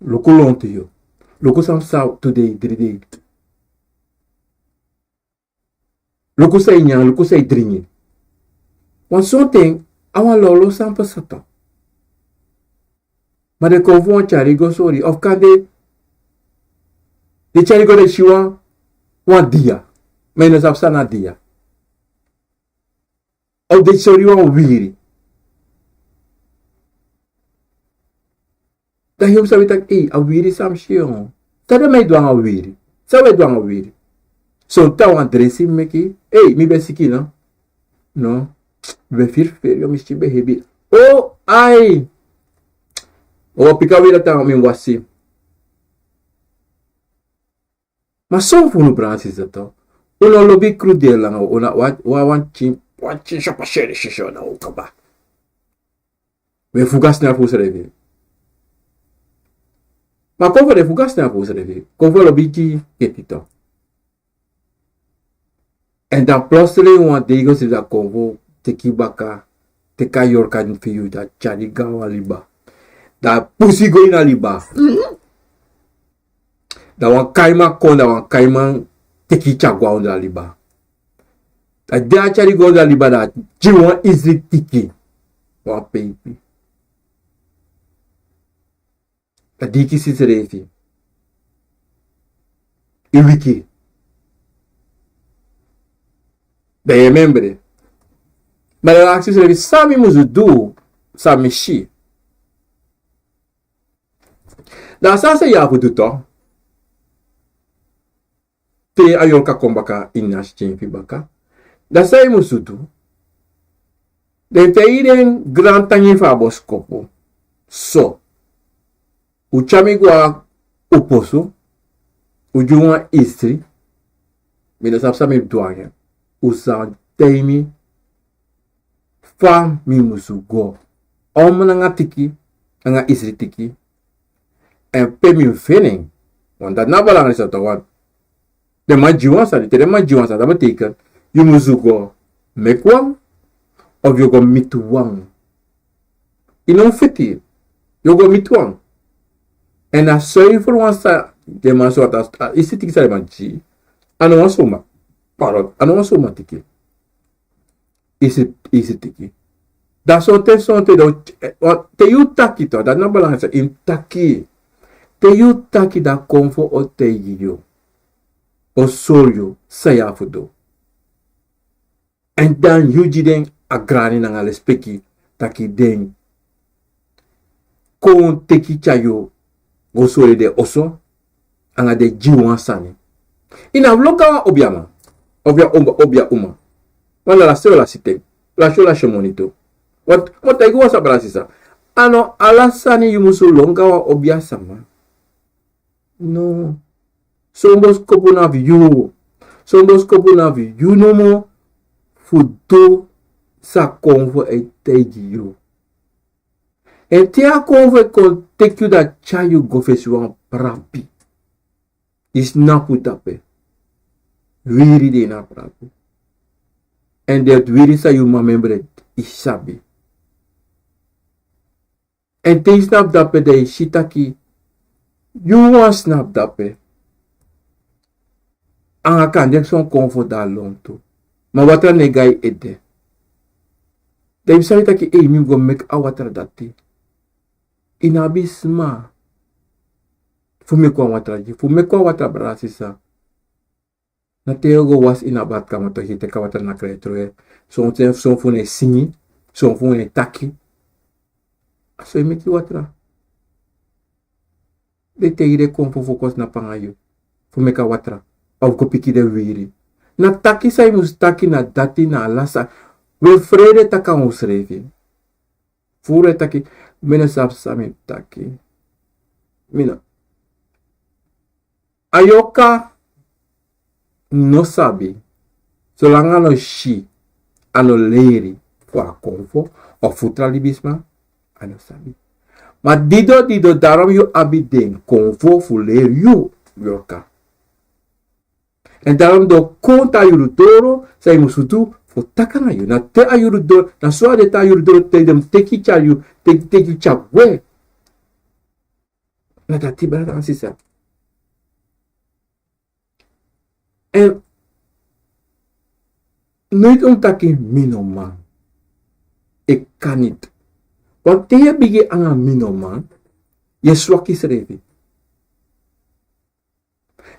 Loko long to you. Loko sam sa today, 3 day. Loko say nyang, loko say dringi. Want something, awan lolo sam pasato. Maar de konvo chari go sorry. Of kan de chari go de shiwa wan dia. Menos afsana dia. Of de sorry wan wiri. Dan yung sabi tak, a wiri sam shiyon. Tada may duang a wiri. Sabi duang a wiri. So taw an dressing meki. Mi be siki no? No. Be firfer yo misti be hebi. Oh, ay. Oh, pika wira tang mi wasi. Ma son funu Francis to. Uno lobi crude lang una wan chin shopa shere shisho na ukaba. We fugas na fusrevi. Ma konvo de fugas na fusrevi. Konvo lobi ki ketito. En dan plotseling wan dego si da konvo teki baka teka Yorka ni fiyu da chari gawa liba. Da pusi go ina liba. Da wan kaima kon da wan kaima teki chagwa onda liba. Da dia chari go onda liba da jiwan izri tiki. Wan peipi. Da diki si serefi. Iwiki. Da je membre. Maar de actie serefi sami muzu do sami shi. Da sa se ya fudu to. Te a Yorka kombaka inash chenfi baka. Da sa yi muzu do. Den te iden grand tanyi fa boskopo. So. Uchami gwa uposo. Ujuwa istri. Mina sapsa mi duanya. Usa teimi. Fa mi musu go. Om nga tiki. Nga istri tiki. En pe mi fening. Want dat na belangrijk is dat want. De majiwan sa. De majiwan sa. Dat betekent. Je musu go. Mekwang. Of je go mituwang. Inon fiti. Je go mituwang. En als je voor ons de man zo dat is het iets dat man zie. Ano was soma. Parot. Ano was soma tiki. Is het tiki. Dat soort te you taki to. Dat na belangrijk in taki. Te you taki da konfo o tegi yo. O solyo saya fudo. En dan you jiden agrani na ngale speki taki den. Kon teki chayo. Gosore de oso anga de jiwan Sani ina vloga obiama obia uma wala la seo la site la shola shemonito what aigu wasa brasisa ano ala Sani yumusu longa wa obia sama no sombos kopuna view no mo fudo sa konvo e teji yo En te AKOMFO kon tek you dat chayu gofes wan prapi. Is napu tape. Wiri de na prapi. En dat wiri sa you mamembre isabi. En te snap dape de shitaki. You wan snap dape. Anga kan dek son AKOMFO da lonto. Ma watra negai ede. De bisari taki mi go mek a watra dati. Inabisma. Fume kwa watra ji. Fume kwa watra brasisa. Na teogo was inabat kama to hite ka watra na kretroe. Son fune singi. Son fune taki. Aso meki watra. De te ide AKOMFO focus na pangayo. Fume ka watra. Of kopiki de wiri. Na taki sa imus taki na dati na alasa. We frede taka ons revi. Fure taki. Mina sap sami taki. Mina. A Yorka no sabi. Zolang ano shi. Ano leri. Kwa AKOMFO. O futra libisma. Ano sabi. Ma dido daram yu abiden. AKOMFO fu leri yu. Yorka. En daarom do konta yurudoro sa imusutu fo takana yu. Na te ayurudoro, na soa de ta yurudoro te dem teki cha yu, teki cha we. Na dati berada ansisa. En nooit taki minoman. Ik kan niet. Want te je bigi anga minoman, je swaki srevi.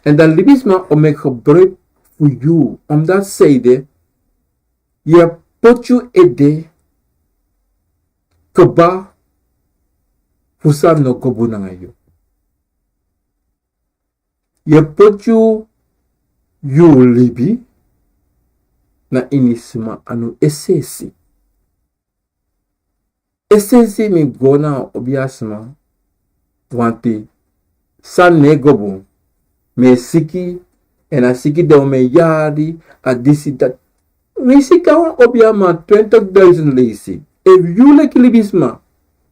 En dan libisma om ik gebruik voor jou. Omdat zeide, je pot je ede, keba, fusan no kobu na yo. Je pot je libi, na inisma anu esesi. Esesi mi gona obiasma, wanti, san ne gobu. Me siki en a siki de me yadi a disi dat. Me sika wan obia ma 20,000 leisi. If you like libisma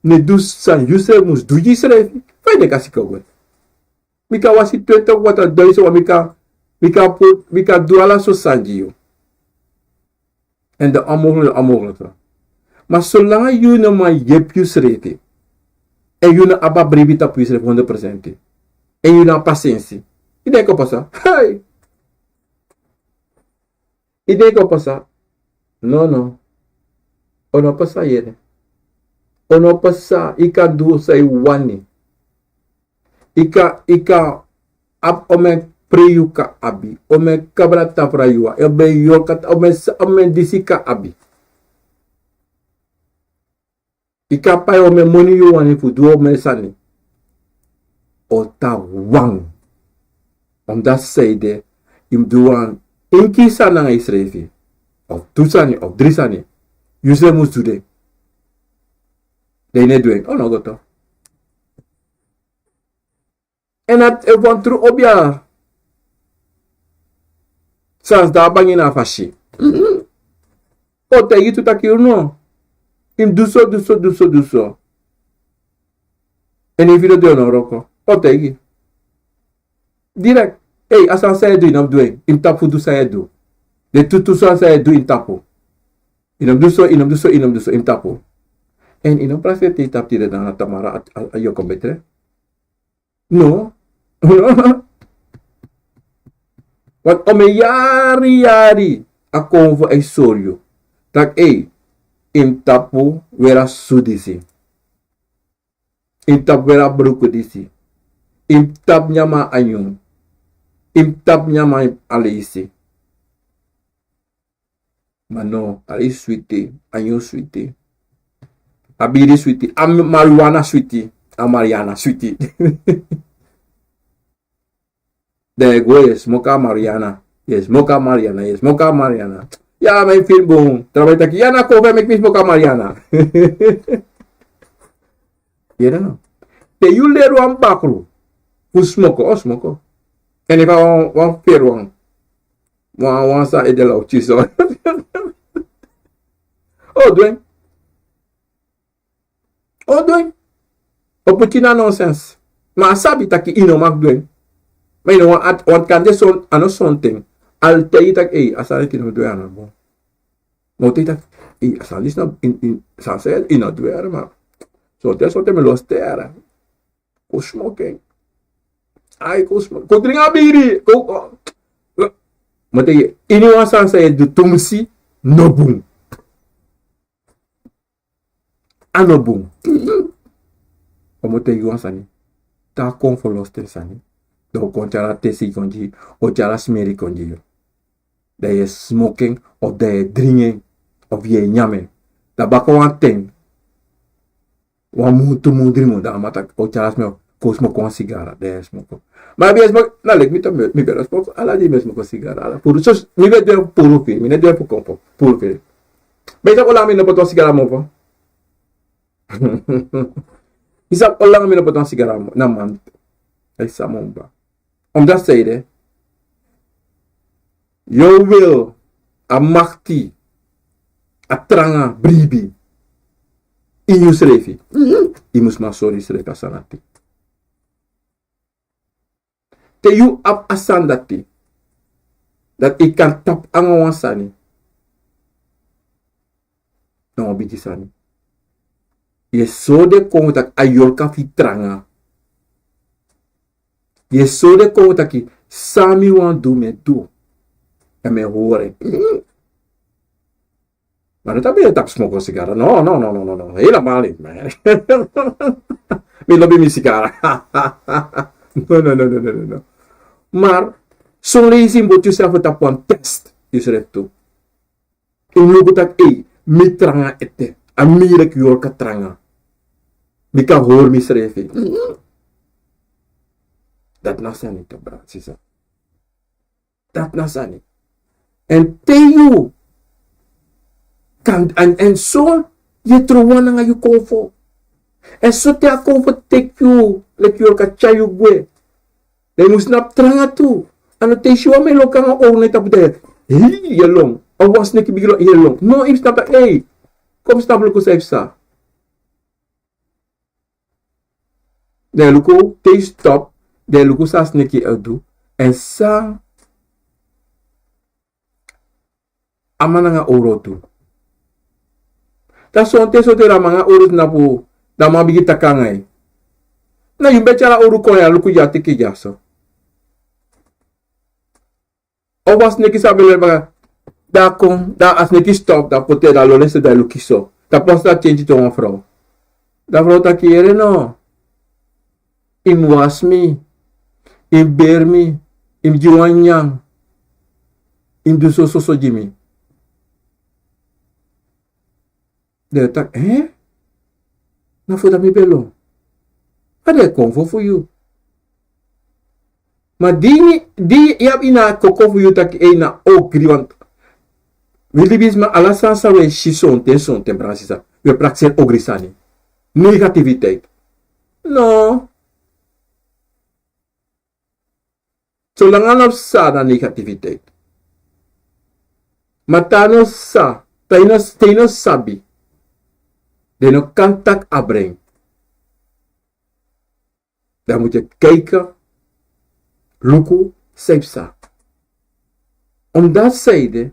ne dus san you se mus du jisrefi. Fai de kasika we. Mika wasi 20 wata 2,000 wa mika duala so sanji yo. En de amogelijk. Maar zolang you no ma yep you srefi. En you na aba brevita pu srefi 100%. En you na patiëntie. Ide ko pasa. Hey. Ide ko pasa. No. Ono pasa yere. Ono pasa ika du say wani. Ika ap ome preyuka abi. Ome kabrata prayua. Ebe Yorka ome disika abi. Ika pay ome moni yu wani fu du ome Sani. Ota wang. Omdat zeide, im duan inki sana isrevi. Of 2 sani, of 3 sani. Yuse mus dude. Dene doen. Oh no goto. En at evon tru obia. Sans da bangina fashi. O te yitu takiru no. Im duso. En even de no roko. O te yi. Direct. Hey, asan saya do inam doen. In tapu du saya do. De tutu saya do in tapu. Inam duso, in tapu. En inam prase te tap tira na tamara ayo kombetre. No. Wat ome yari AKOMFO ay soryo. Tak in tapu wera sudisi. In tapu wera bruku disi. In tap nyama anyung. Imtap nyama alisi. Mano, ali sweetie, anyo sweetie. Abiri sweetie, marijuana sweetie, Mariana sweetie. De go smoka Mariana. Yes, moka Mariana. Ja, mijn film boom. Trabalho aqui, ja na cover make me smoka Mariana. Yera no. Te you leru am bakru. Fu smoko. En if I want fair one. Wan sa edela uchiso. Oh, doen. O doen. O putina nonsense. Maar sabi taki ino mag doen. Maar you know, want kan je zo'n ano something. Altijd tak asali kino doen aan bon. Maar altijd tak asali in sanse ino doen maar. So that's what me los terra. Ko smoking. Ai ko smoking. Ko dringa biri. Ko mate ini wan sanse du tumsi no boom. Ano boom. Como te digo Sani. Ta AKOMFO los ter Sani. Do konjara tesi konji o jara smeri konji. That is smoking of the drinking of ye nyame. Da baka wan ting. Wan mutu mudrimu da mata o jara smel ko smoke wan sigara. Da smoke. Maar bi smoke na lek mi to mi bela smoke ala di smoke sigara. Ala puru so mi be de puru fi, mi ne de AKOMFO. Puru fi. Beta ko la mi no poto sigara mo po. Isap olang mi no poto sigara mo na man. Ay sa momba. Omdat zeiden, je wil a makti, a tranga, bribi, in je schreef. Je moest maar sorry schrijven sanati. Te you ap asandati, dat ik kan tap angawan Sani. Nou, biji Sani. Je zo de kon dat a Yorka fi tranga. Je so de ko taki sami wan do me do. En me horen. Maar dat ben je tak smoken sigara. No. Helemaal niet, man. Me lobi mi sigara. No. Maar zo'n lezing moet je zelf op een test. Is er toe. In logo tak mi tranga ete. Amirek Yorka tranga. Mi kan hoor mi schrijven. Dat na Sani to bra, sisa. Dat na Sani. En te you kan en so je trouwana nga you AKOMFO. En so te AKOMFO take you like Yorka chayu gwe. They must nap tranga tu. Ano te shiwa me loka nga orne tap de. Hi yelong. Awas neki biglo yelong. No im snap ta kom snap lo ko sa. De luko te stop. De luku sa sneki eldu en sa amana nga oro tu. Ta sonte sote ramanga oro na pu da ma bigi takangai. Na yumbe chala oro ko ya luku ya teki jaso. O was neki sa bele baga da kon da as neki stop da pote da lo lese da luki so. Ta posta change to one vrouw. Da vrouw ta kiere no. Im was me. Im bermi, im jiwanyang, im du so jimi. De tak, na fuda mi belo. Ada AKOMFO for you. Maar die yap ina koko for you tak na ogri want. Willi bis ma alasan sa we shison ten brasisa. We praktisen ogri Sani. Negativiteit. No. Zolang anap sa na negativiteit. Matano sa, taino sabi. Deno kantak abreng. Dan moet je kijken, luku, sepsa. Omdat zeide,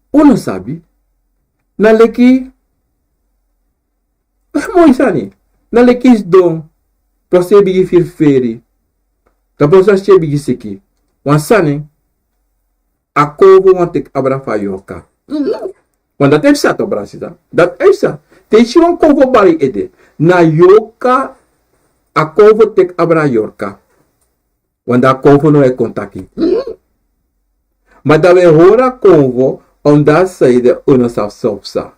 ono sabi, na leki, mooi Sani, na leki is don, prose bigi firferi. Tapos as je bigi siki. Wan Sani, AKOMFO wan tek abra fa Yorka. Want dat heeft zat op Brasida. Dat heeft zat. Teesi wan AKOMFO bari ede. Na Yorka, AKOMFO tek abra Yorka. Want dat AKOMFO no e kontaki. Maar dat we horen AKOMFO, omdat zij de unosafsopsa.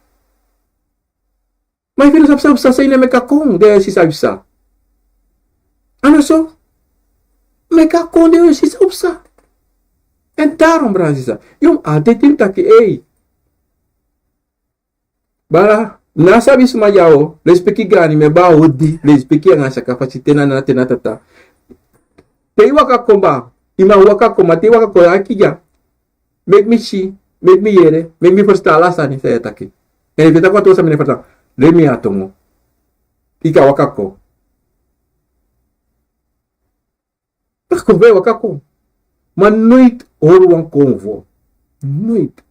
Maar ik vind het sapsa zijn met kakong, de is sapsa. Ano zo? Met kakong de is sapsa. En daarom Brasisa, yung altijd tim taki bara nasa bisma yao, les peki gani me ba odi, les peki nga sa kapasite na tata. Te waka komba, ima waka komba, te waka ko akija. Make me see, make me yere, make me first ala Sani saya taki. En vita ko to sa mene first. Let me atongo. Ika wakako. Tako bij wakako. Maar nooit horen we een konvo. Nooit.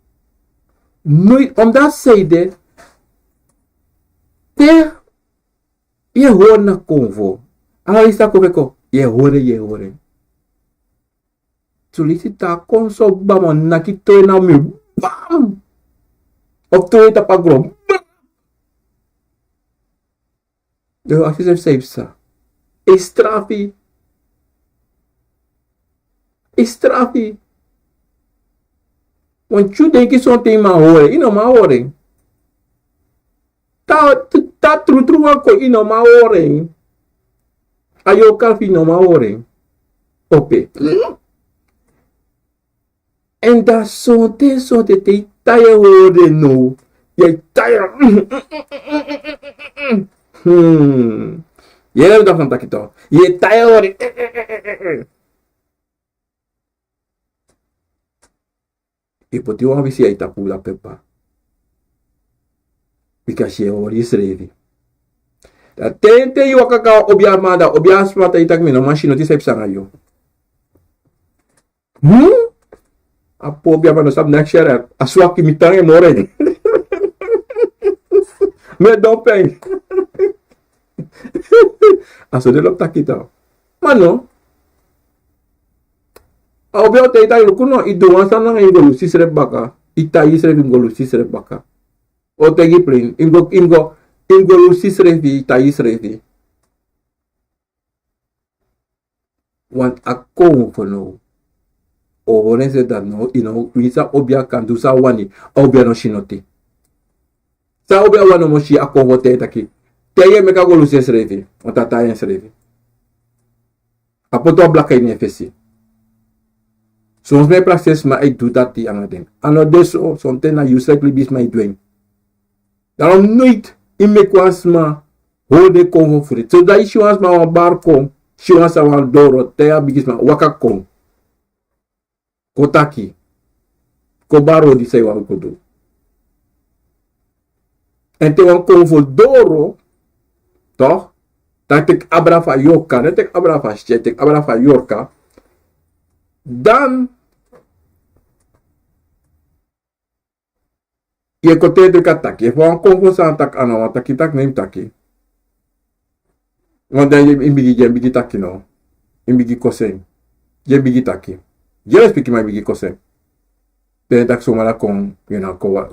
Nooit. Omdat zij dit. Je hoort naar konvo. Al is dat kobeko. Je hoort. Solicita kon so bama nakito na mi. Bam! Op to ita pagrom. De als je zegt sa. Strafi. Want je denkt zo'n ding maar horen. Je maar horen. Ta tru wako je maar horen. Ayo kalfi no maar horen. Ope. En dat zo'n te taya horen no. Je taya. Je hebt dat van takito. Je taya horen. E poti wan visi aita pula pepa. Because she already ready. Dat tente yi wakaka obia mada obia smata itak mi no machine ti sep sanga yo. Apo obia mano sab nak share aswaki mitange more. Me dopeng. Aso de lop takita. Mano. Obia te ita lukuno iduan sana ngolu sisrep baka. Ita isrep ngolu sisrep baka. O tegi plin ingolu sisrefi ita isrefi. Want AKOMFO no. O horense dat no, wisa obia kan du sa wani, obia no shinoti. Sa obia wano moshi AKOMFO te taki. Teye meka golu sisrefi, o tata srefi. Apoto blaka ini fesi. Soms mijn proces maar ik doe dat die aan het ding. En dat is zo, soms na uselijk libis mij doen. Daarom nooit in mijn kwas maar hoe de konvo voor het. Zodat je was maar een bar kom, je was een doro, te bigis maar waka kom. Ko taki. Ko baro die zei wat ik doe. En te wan konvo doro, toch? Dat ik abra van Yorka, dat ik abra van shit, ik abra van Yorka. Dan je kote de kataki. Je voor een konfos aan tak aan een taki tak neem taki. Want dan je in bigi taki no. In bigi kosen. Je bigi taki. Je respecte my bigi kosen. Ben tak zomaar kon,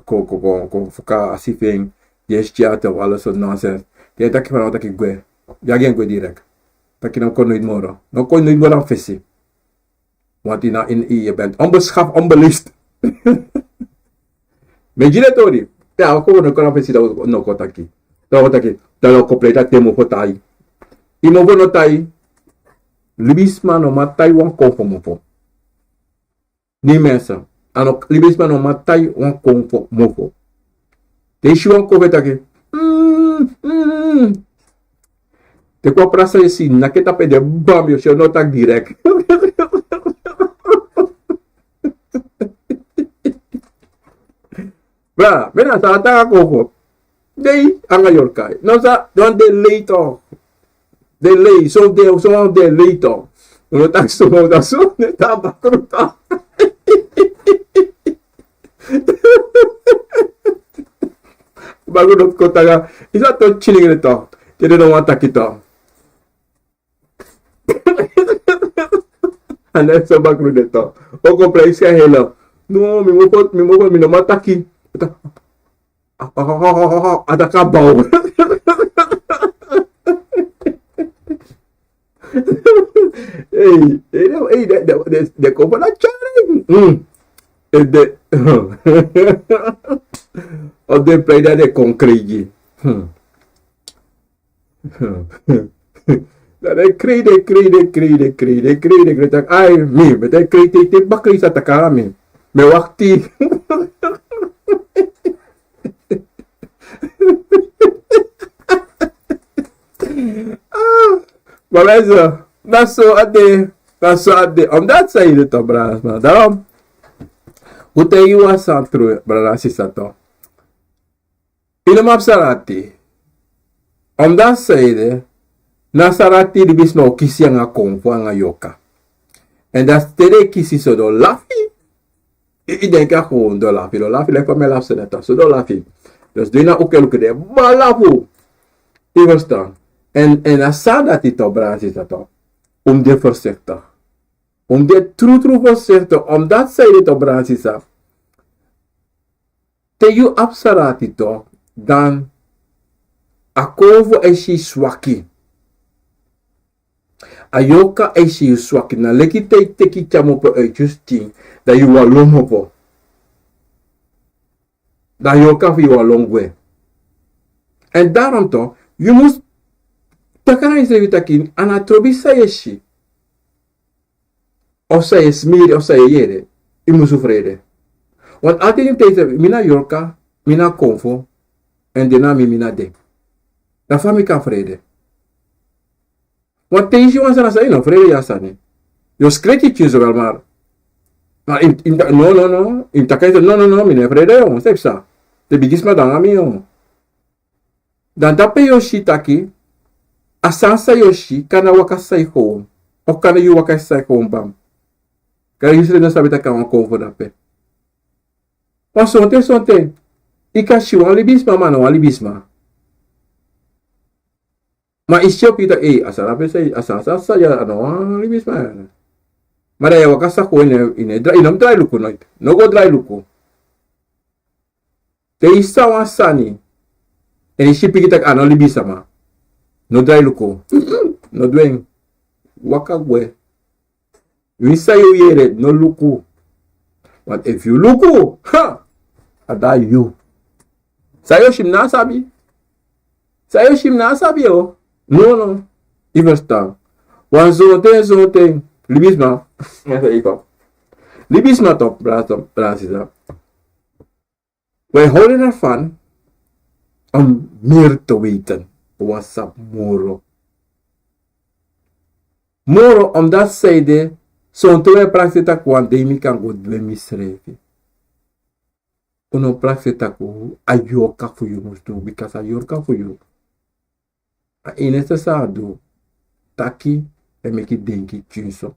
ko fuka asifing. Je chat of alles soort nonsense. Je taki van taki gwe. Ja geen gwe direct. Taki no kon nooit moro. No kon nooit moro fesi. Want je bent onbeschaft, onbelist. Meginatori. Ja, we komen nog een dat no kotaki. Dat taki. Dat completa temo fotai. Imo no tai. Libisma no matai wan konfo mofo. Ni mensen. Ano libisma no matai wan konfo mofo. Deixa wan konfo taki. Te kwa prasa yesi naketa pe de bam yo show no tak direct. Bra, mena sa ata AKOMFO. Dei anga Yorka. No sa don de later. De lay so de later. Uno tak so da so ne ta bakruta. Bago dot ko taga. Isa to chilling nito. Tede no wanta kita. Anda so bakru nito. O compra isi hela. No, mi no mataki. Ada kabau. Hey, de kopo na charing. Of de play dat de concrete. Dat de krede. Ai, mi, met de krede te bakri sa takami. Me wakti. Maar mensen, dat is zo ade. Omdat zij het toch, braas, maar daarom. Hoe te je was aan het braas is dat toch. In de map salati. Om dat zeide, nasarati di bis no kisi ang AKOMFO ang Yorka. En dat stede kisi so do lafi. Ik denk ja gewoon do lafi. Do lafi lijkt van mij lafse net als. So do lafi. Dus doe na ook elke de. Maar lafu. Je verstaan. En asa dat het op braas is dat op. Om de voorzichtig. Om de true voorzichtig. Omdat zij dit op braas is dat. Te je absarati toch. Dan. AKOMFO is je swaki. A Yorka is je swaki. Na leki teki chamopo uit justing. Dat je wel lomopo. Dat Yorka voor je long way. En daarom toch. Je moet. Takana is even takin. Anatrobi sayeshi. Of zij is meer of zij jere. Je moet vrede. Want altijd in deze. Mina Yorka. Mina AKOMFO. En daarna mina denk. Dan van mij kan vrede. Want tegen je was er als een vrede ja Sani. Je schreeuwt je zo wel maar. Maar no. In takijs no. Mine vrede jongen. Zeg zo. De bigis maar dan aan mij jongen. Dan dat bij Yoshi taki. Asansa Yoshi. Kana wakasai gewoon. Of kana je wakasai gewoon bam. Kan je zullen sabi tak aan AKOMFO dat pe. Maar zonte. Ika shiwan libisma man no libisma. Maar is je kita asal pesa asal saja ano libis man. Mara ya wakasa ko inom dry luku no go dry luku. Te isa wa Sani. En is shipi kita ano libis sama. No dry luku. No dweng. Waka gwe. Wisa yo yere no luku. But if you luku, ha, ada you. Sayo shim na sabi o. No. Je verstaan. Want zo ten. Libisma. Libisma toch, Brazisa. Wij houden ervan om meer te weten. Wat is moro? Moro, omdat zij de zo'n twee praktика kwam, die kan goed misschrijven. Uno praktика a Yorka voor je moest doen, because a Yorka voor je. In esse sado, taki e meki denki chinso.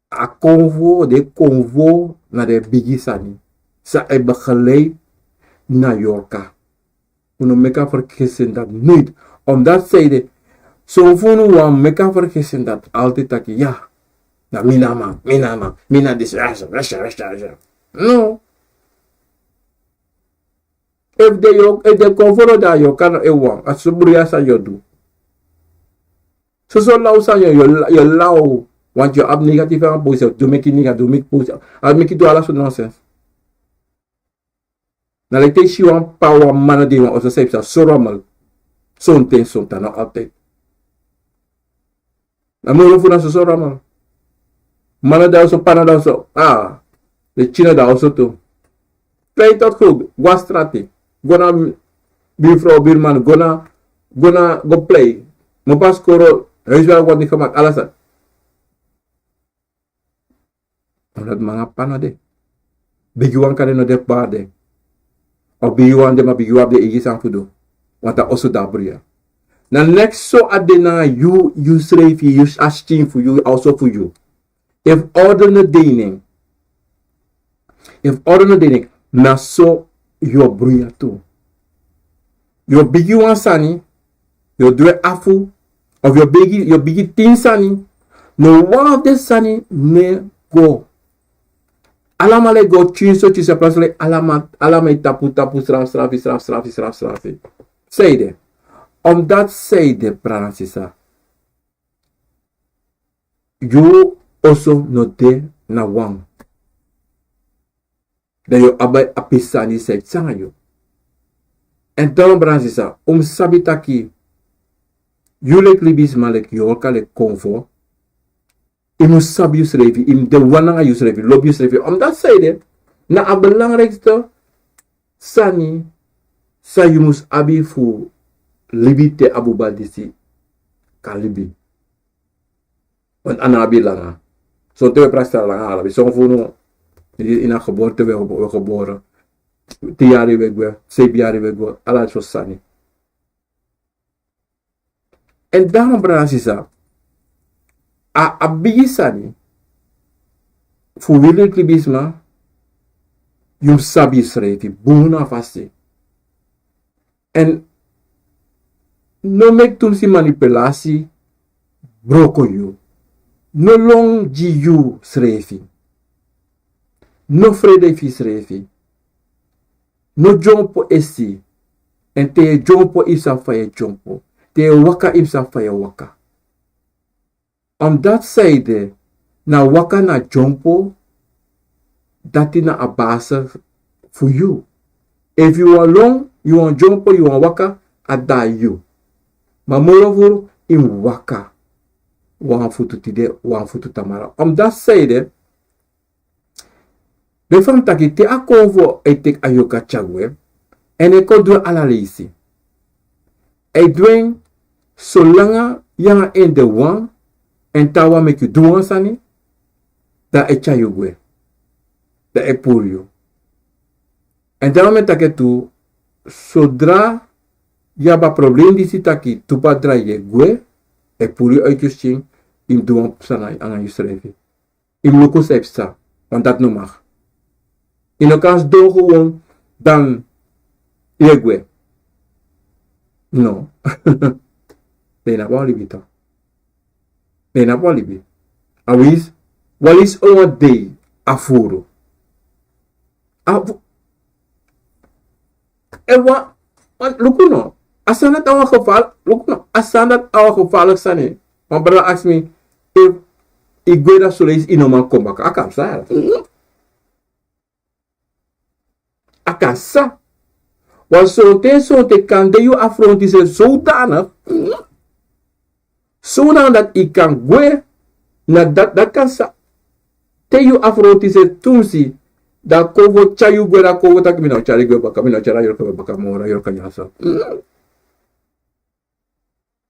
AKOMFO de convo na de bigi Sani. Sa e begeleid na Yorka. Uno meka vergissen dat niet. Omdat zij de zo voelen we meka vergissen dat altijd taki ja. Na mina dis rasha. No. If de convoro da yo kan e wang at suburia sa yo do. So law sa yo law want you have negative and positive do make positive. I'll make it do all that nonsense. Na like she want power man de wan also say so ramal. Something no altijd. Na mo fu na so ramal. Mana da so pana da so. De China da also to. Play tot goed, wastrati. Gona bifro birman gona go play. Mo pas koro huiswerk wordt niet gemaakt alasan. Omdat mga panade. Biguan kan no def bade. O biguan de ma biguan de igisan fudo. Want dat also dabria. Na next so adena you schrijf you asking for you also for you. If ordene dening. Na so yo bruya tu. Yo bigi wan Sani, yo dwe afu, of yo bigi tin Sani, no one of the Sani ne go. Alama le go chinso plus le alama tapu strafi. Say de. Omdat say de pransisa. You also no de na wang. Dat je abai apisani zegt zanga yo. En daarom Bransisa, sabi taki, julek libisma lek Yorka lek AKOMFO, imu sabi schrijven, im de wananga you schrijven, lob you schrijven. Omdat zij de, na a belangrijkste, Sani, sa you mus abi fu libite abubadisi kalibi. Want anabi langa. Zo te we prasta langa alabi. Zo fu in een geboorte we geboren. 10 jaar weg, 7 jaar weg, alles was Sani. En daarom brasisa, a bigi Sani, fu willekli bisma, yum sabi srefi, buna fasti. En no mek tum si manipulasi, broko you. No long ji you srefi. No frede fi srefi. No jompo esi. En te jompo isa faye jompo. Te waka isa faye waka. On dat zijde, na waka na jompo, dati na abasa for you. If you are long, you want jompo, you want waka, ada you. Maar moreover, in waka. Wan futu tide, wan futu tamara. Om dat zijde, de van taki te AKOMFO e tek ayoka chagwe, en ik kon doen analyse. Ik doe zolang je in de wang, en tawa mek you doen Sani, da e chayugwe. Da e pour you. En daarom met take tu, zodra je ba probleem die si taki, tu pa dra je gwe, e pour you uit je sting, im doen sana aan je schrijven. Im luko sepsa, want dat no mag. In elkaars doen gewoon, dan je gwe. No. Nee, na wali bita. Nee, na wali bita. Awis, walis owa day, afuro. Ewa, luku no, asanat awa geval, luku no, asanat awa gevaarlijk Sani. Maar brother ask me, if ik weet dat zolees inoman kom baka, akam sa. Akam sa. Want zo'n kan de je afronten zodanig, zodanig dat ik kan gwe, dat kan sa. Te je afronten tumsi, dat kovo chayu gwe, dat kovo tak mina chari gwe baka, mina chara Yorka baka mora, Yorka nyasa.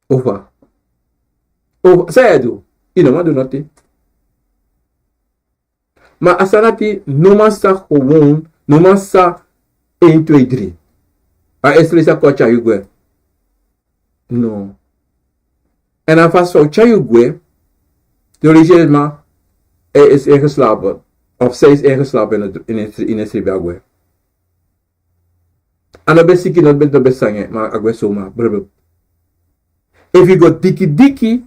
Ova. Ova, saya do. Ino do noti. Maar asanati, no sa gewoon, no sa 1, 2, 3. A estresa ko chayugwe. No. En aan vast van chayugwe, religieusement, hij is ingeslapen. Of zij is ingeslapen in het ribagwe. En dan ben ik niet met de besangen, maar ik ben zomaar. If you go diki,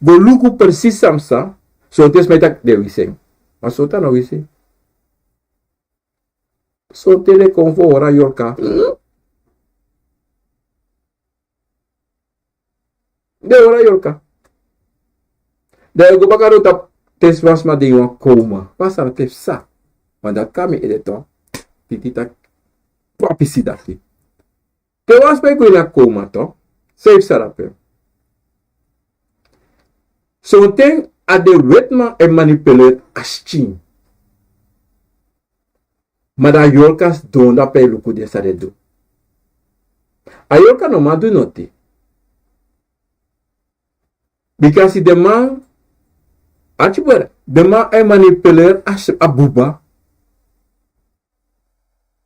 go look precies samsa, so het is met dat de wising. Maar zo dan wising. Zo telekomfo ora Yorka. De ora Yorka. De go bakaro tap tes was ma de wan koma. Was aan het sa. Want dat kan me edito. Titita papisi dati. Te was bij go na koma to. Safe sarape. So thing a de wetman en manipuleert aschin. Maar dat Yorkas doen dat bij luku de sa de do. A Yorka no ma do noti. Because the man, the man is manipuleer as a buba.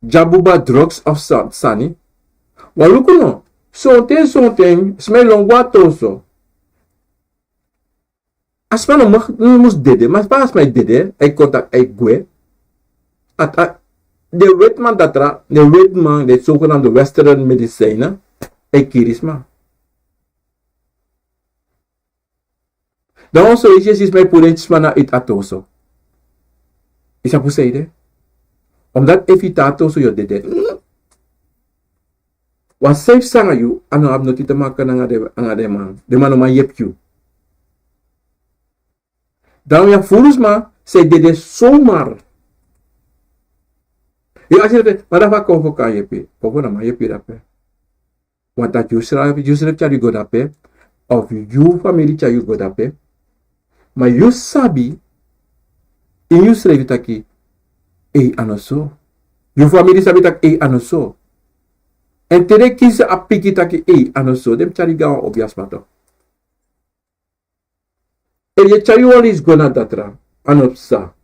Jabuba drugs of Sani. Waluku no. Something, smell on what also. As man no mus dede, mas pas my dede, I contact I gwe. At de wetman datra, de wetman, de zogenaamde western medicijnen, I kirisma. Dan so is mijn politie na it atoso. Is dat hoe omdat evitato so yo dede. Was safe sanga you, ano abnoti te maken ang ade man. De man ma yep you. Dan ya fulus ma, se dede somar. Yo asire, maar dat konfo kan yepi. Konfo na ma yepi dape. Want dat you chari go dape, of you family chari go dape. Maar you sabi, in you schrijf taki, anoso. You family sabi tak, anoso. En tere kise apiki taki, anoso. Dem chari gawa obias mato. En je chari wali is gona datra, anopsa.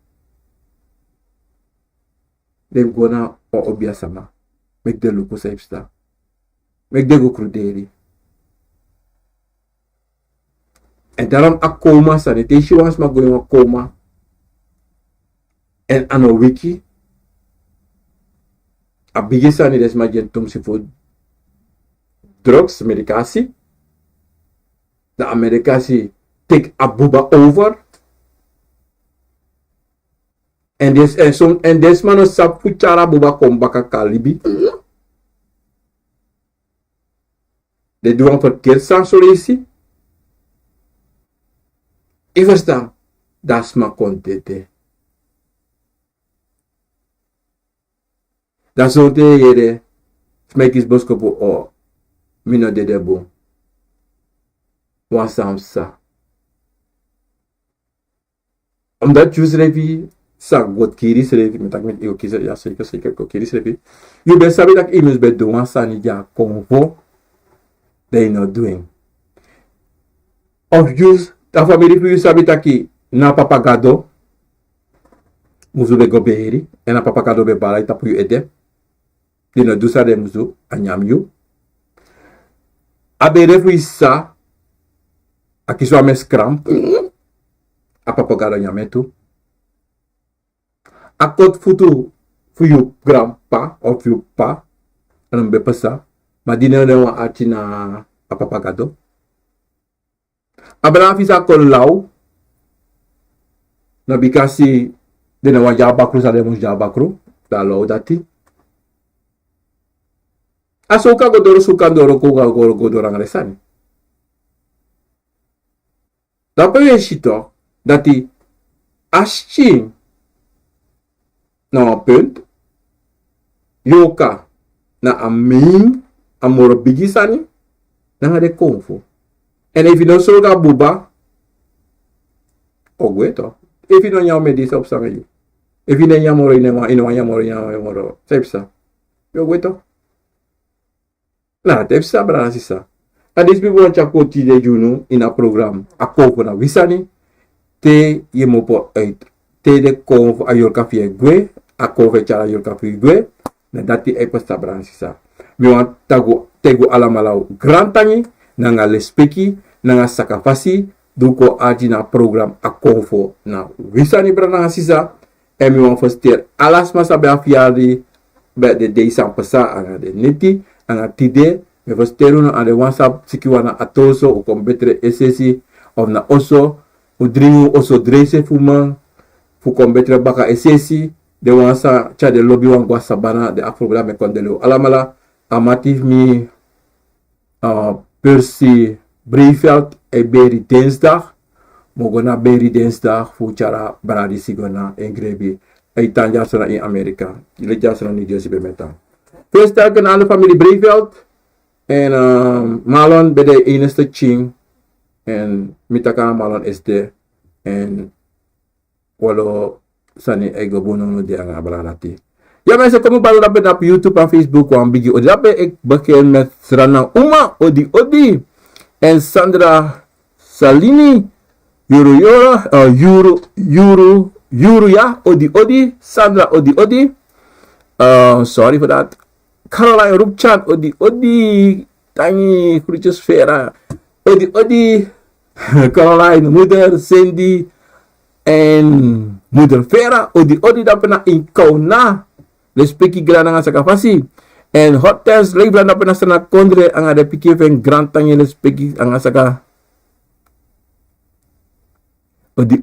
Dem gona o obiasama. Mek de luku saipsta. Mek de go kruderi. En daarom akoma Sani. Teshi was maar going akoma. En ano wiki. A bigi Sani des maar gentum si voor drugs, medicatie. De medicatie take abuba over. En des man sa puchara buba kombaka kalibi. De doen verkeerssansolesi. Je verstaan? Dat is maar contente. Dat is zo te jere. Smek is boskopo o. Mino de debo. Wasamsa. Omdat je revi sa god kiri revi. Metak met eo kiezer. Ja, zeker ko kiri revi. Je ben sabi dat imus be doen Sani ja AKOMFO. They not doing. Of use ta family fu sabi taki na papagado. Muzu be goberi. En na papagado be bala itapu yu ede. They not do sa de muzu anyam yu. Abe refu isa. Akiso ame skramp. A papagado nyametu. Akot futu fu yu grandpa of yu pa. Anam be pesa. Maar die nemen ati na papagado. Abra visa kon lau. Na bikasi de na wajabakru sa de mujabakru. Da lau dati. Asoka godoro sukandoro kuga godoro ngresani. Da pe shito dati aschi na punt. Yorka na amin. Amor bigi Sani. Nanga de AKOMFO. En if you don't soga buba. Ogweto. If you don't yam medisa op sanga you. If you don't yamoro yamoro. Tepsa. Yo gweto. Na tepsa bra sisa. And these people want chakoti de junu in a program. AKOMFO na wisani. Te ye mopo uit. Te de AKOMFO a Yorka fie gwe. AKOMFO chara Yorka fie gwe. Na dati epasta bra sisa. Mi wan tegu alamalau grantangi nanga lespeki nanga sakafasi duko aji na program AKOMFO na wisani brana sisa en mi wan foster alas masa be afiari be de deisan pesa anga de neti anga tide me fosteru na ade WhatsApp sikiwana atoso o kombetre esesi of na oso udringu oso drese fuma fu kombetre baka esesi de wansa cha de lobby wan gwa sabana de afrogram me kondelo alamala amatif mi Percy Breiveld e beri dinsdag. Mogona beri dinsdag fuchara bradi sigona en grebi. E tanja sona in Amerika. Ile jasona New Jersey bemeta. First dag aan alle familie Breiveld. En Malon bij de enige ching. En mitaka Malon is de. En walo Sani ego bono de anga bradi. Ja mensen, kom op op YouTube en Facebook kwam bigi odape ik begin met Srana Uma Odi en Sandra Salini Yuru ja Odi Sandra Odi sorry for that. Caroline Rupchan Odi Tangi Crucis Vera Odi Caroline moeder Cindy en moeder Vera Odi dapat na inkauna respeki grana nga sakafasi en hotels lebra na pena sana kondre ang ada pikir ven grantang respeki ang saka odi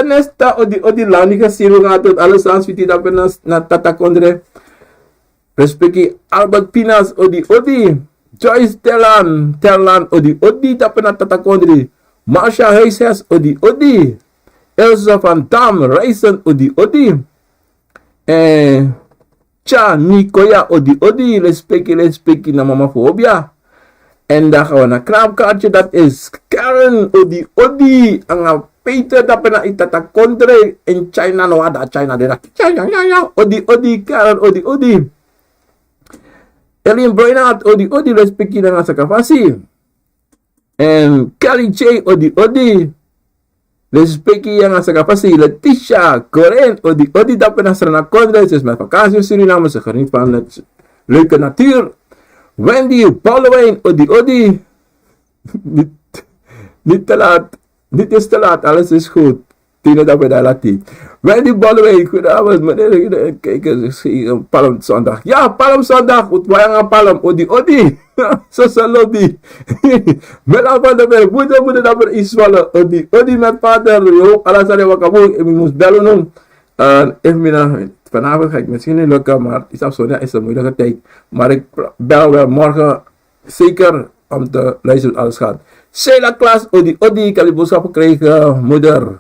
nesta odi lani ka siru nga tot alas answiti na pena na tata kondre respeki Albert Pinas odi Joyce Telan odi tapena tata kondre Marsha Hayes odi Elsa Van Dam Reisen odi Cha Nikoya odi respecti na mamafobia. En daar gaan we naar kraamkaartje, dat is Karen odi ang Peter dat na itata kontre in China no ada China de China odi Karen odi Elin Brainard odi respecti na sakafasi. En Kelly J odi respecti yang sakafasi. Letitia Coren odi dat na strana kontre is met vakantie in Suriname, ze geniet van het leuke natuur. Wendy Paulwijn odi Niet te laat. Niet is te laat. Alles is goed. Tino dapat dalati. Wendy Ballway, goedenavond meneer. Kijk eens, Palmzondag. Ja, Palmzondag. Utwaya nga Palm. Odi, odi. Zo sa lobby. Mela van de berg. Moeder dapat iswallen. Odi, odi met vader. Yo, alasane wakabu. Ik moest bellen om. Vanavond ga ik misschien niet lukken, maar is absoluut is een moeilijke tijd. Maar ik bel wel morgen zeker om te luisteren hoe alles gaat. Sheila Klaas, odi, odi. Ik heb die boodschap gekregen, moeder.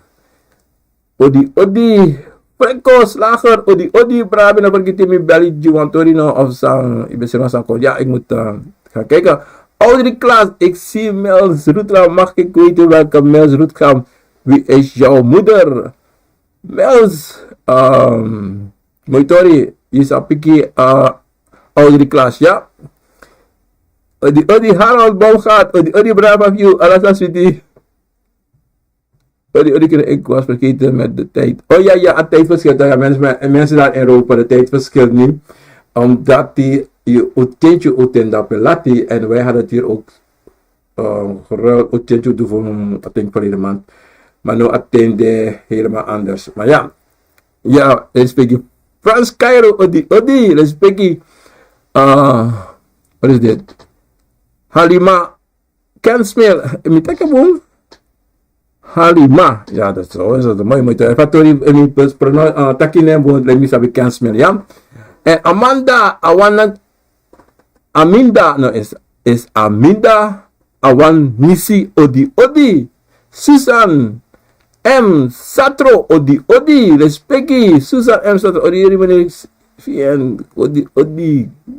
Odi, odi. Franco, slager, odi, odi. Brabi, dan vergeet me belly, Juantorino of sang. Ik ben zelfs ja, ik moet gaan kijken. Audrey Klaas, ik zie Mels Roetram. Mag ik weten welke Mels Roetram? Wie is jouw moeder? Mels, Moitori, je zou pikkie, Audrey Klaas, ja? Odi, Harold Baumgaard, odi, Brava View, Alasa City. Ik was vergeten met de tijd. Oh ja, het tijdverschil. Ja, mensen daar in Europa, de tijdverschil niet. Omdat die utentje utenda pelati. En wij hadden het hier ook geruild utentje doen voor verleden maand. Maar nu attende helemaal anders. Maar ja, respectie. Frans Cairo, odi, respectie. Wat is dit? Halima Kensmeel. Miteke boom. Halima, ja, dat is zo, dat is mooi. Fatori, taki nembo, let me sabi Kensmeel, ja. En Aminda, no, is Aminda, Awan Nisi, odi. Susan M. Satro, odi, respecti. Susan M. Satro, odi,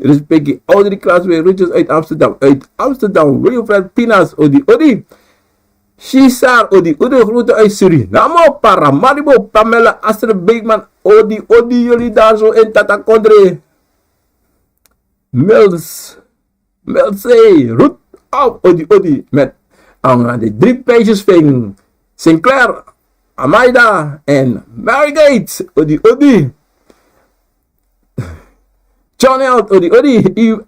respecti. Oudere klas weer, Rutjes uit Amsterdam, Wilfred Pinas, odi. Shisar, odi, groeten uit Suriname, Paramaribo, Pamela, Astrid Beekman, odi, jullie daar zo in Tatakondre. Mills, Ruth, odi, met de 3 pages van Sinclair, Amaida en Mary Gates, odi. John Held, odi,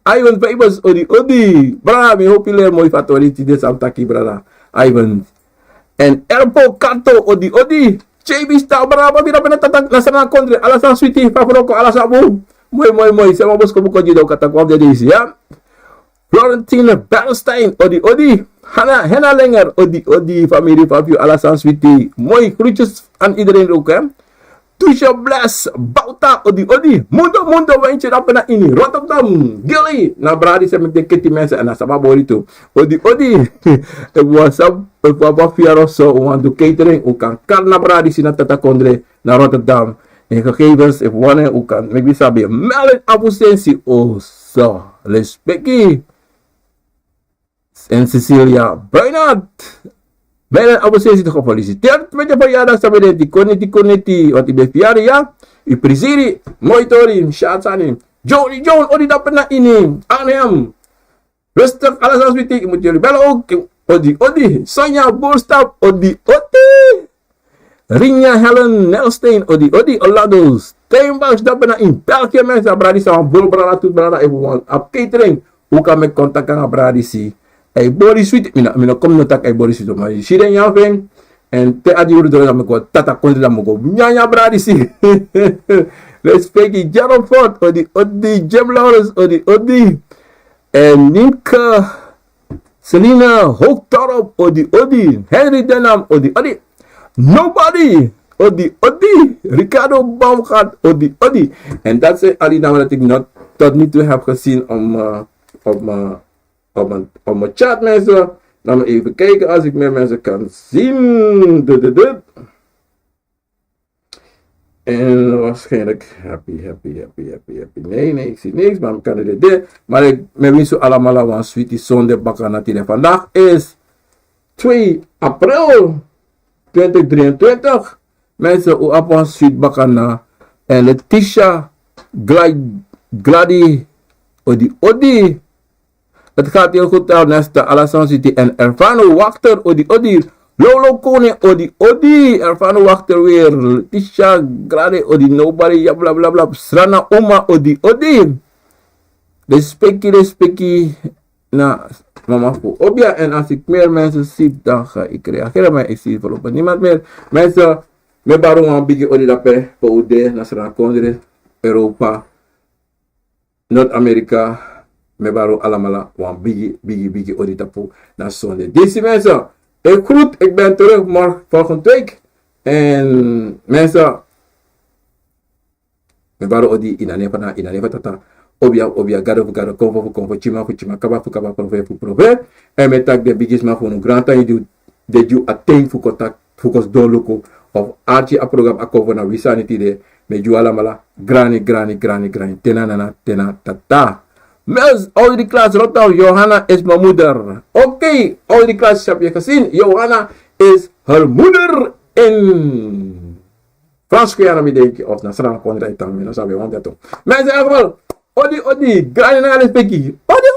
Ivan Fabers, odi. Brada, mi hoop jullie mooi favoriti, dit is taki, brada. Ivan. En Erpo Kanto, odi. JB Star, brada, mira penatatak, lasana kondre, alasan sweetie, favoroko, alasan boom. Mooi. Sama bos ko jido kata ko dia disi, ya. Florentine Bernstein, odi. Hannah Lenger, odi, familie Fabio, alasan sweetie. Mooi, groetjes aan iedereen ook, hè. Tusha Bless, Bauta, odi. Mundo, wijntje dat na ini. Rotterdam, Gilly. Na bradi se met de kitty mensen en na sababori toe. Odi. Ik was op Fiaroso, want de catering, ook kan karna bradi si na Tatakondre, na Rotterdam. En gegevens, if wanneer, ook kan, maybe sabi, Melin Abusensi, zo, respectie. En Cecilia Bernard. Melin Abusensi toch gefeliciteerd met je verjaardag, sabi di koniti, want ik ben verjaardag, ja. U presiri, mooi tori, Sani. John, odi dapat na ini, Arnhem. Rustig, alles als we ik moet jullie bellen ook. Odi, Sonja Boerstap, odi. Rinja Helen Nelstein, odi, Olado, Steenbach, dapat na in België, mensen, bradi sa bol brada tu brada even op catering. Hoe kan ik contact aan bradi si? Ay body sweet, mina kom no tak ay body sweet, maar si den yang veng en te adi uru dora me ko tata kon la mo ko nya bradi si. Let's speak it Gerald Ford, odi Jim Lawrence, odi en Ninka Selina Hoogtorp, odi Henry Denham, odi nobody, odi Ricardo Baumgart, odi en dat zijn al die namen dat ik tot nu toe heb gezien op mijn chat, mensen. Laat me even kijken als ik meer mensen kan zien. En waarschijnlijk happy. Nee, ik zie niks, maar ik kan het dit. Maar ik wens u allemaal een sweetie zondag bakken natuurlijk. Vandaag is 2 april 2023. Mensen, u op een sweet bakken en Letitia Glady, odi. Het gaat heel goed aan Nesta Alasan City en Ervano Wachter, odi. Lolo Kone, odi. Ervano Wachter weer. Tisha Grade, odi. Nobody, ja bla bla bla. Srana Oma, odi. Respecti. Na, Mama voor Obia. En als ik meer mensen zie, dan ga ik reageren. Maar ik zie voorlopig niemand meer. Mensen, me baru een beetje oridape. POD, Nationaal Congress, Europa, Noord-Amerika. Me baru allemaal een biggie oridapo. Na zonde. Deze mensen, ik groet. Ik ben terug morgen volgende week. En mensen, me baru odi inanepa tata. Obia gado konfo chima kaba prove en met tak de bigis ma voor granta de ju attain fu kontak focus don loko of archi a program AKOMFO na wisanity de me ju ala mala grani tena tata Mels, al die klas Rotterdam, Johanna is mijn moeder. Oké, al die klas heb je gezien. Johanna is haar moeder in Frans Guyana, mi denk je, of Nasrana Konrad Tang, mi no sabe, want dat toch. Mensen, allemaal, odi, grani na alles peki. Odi,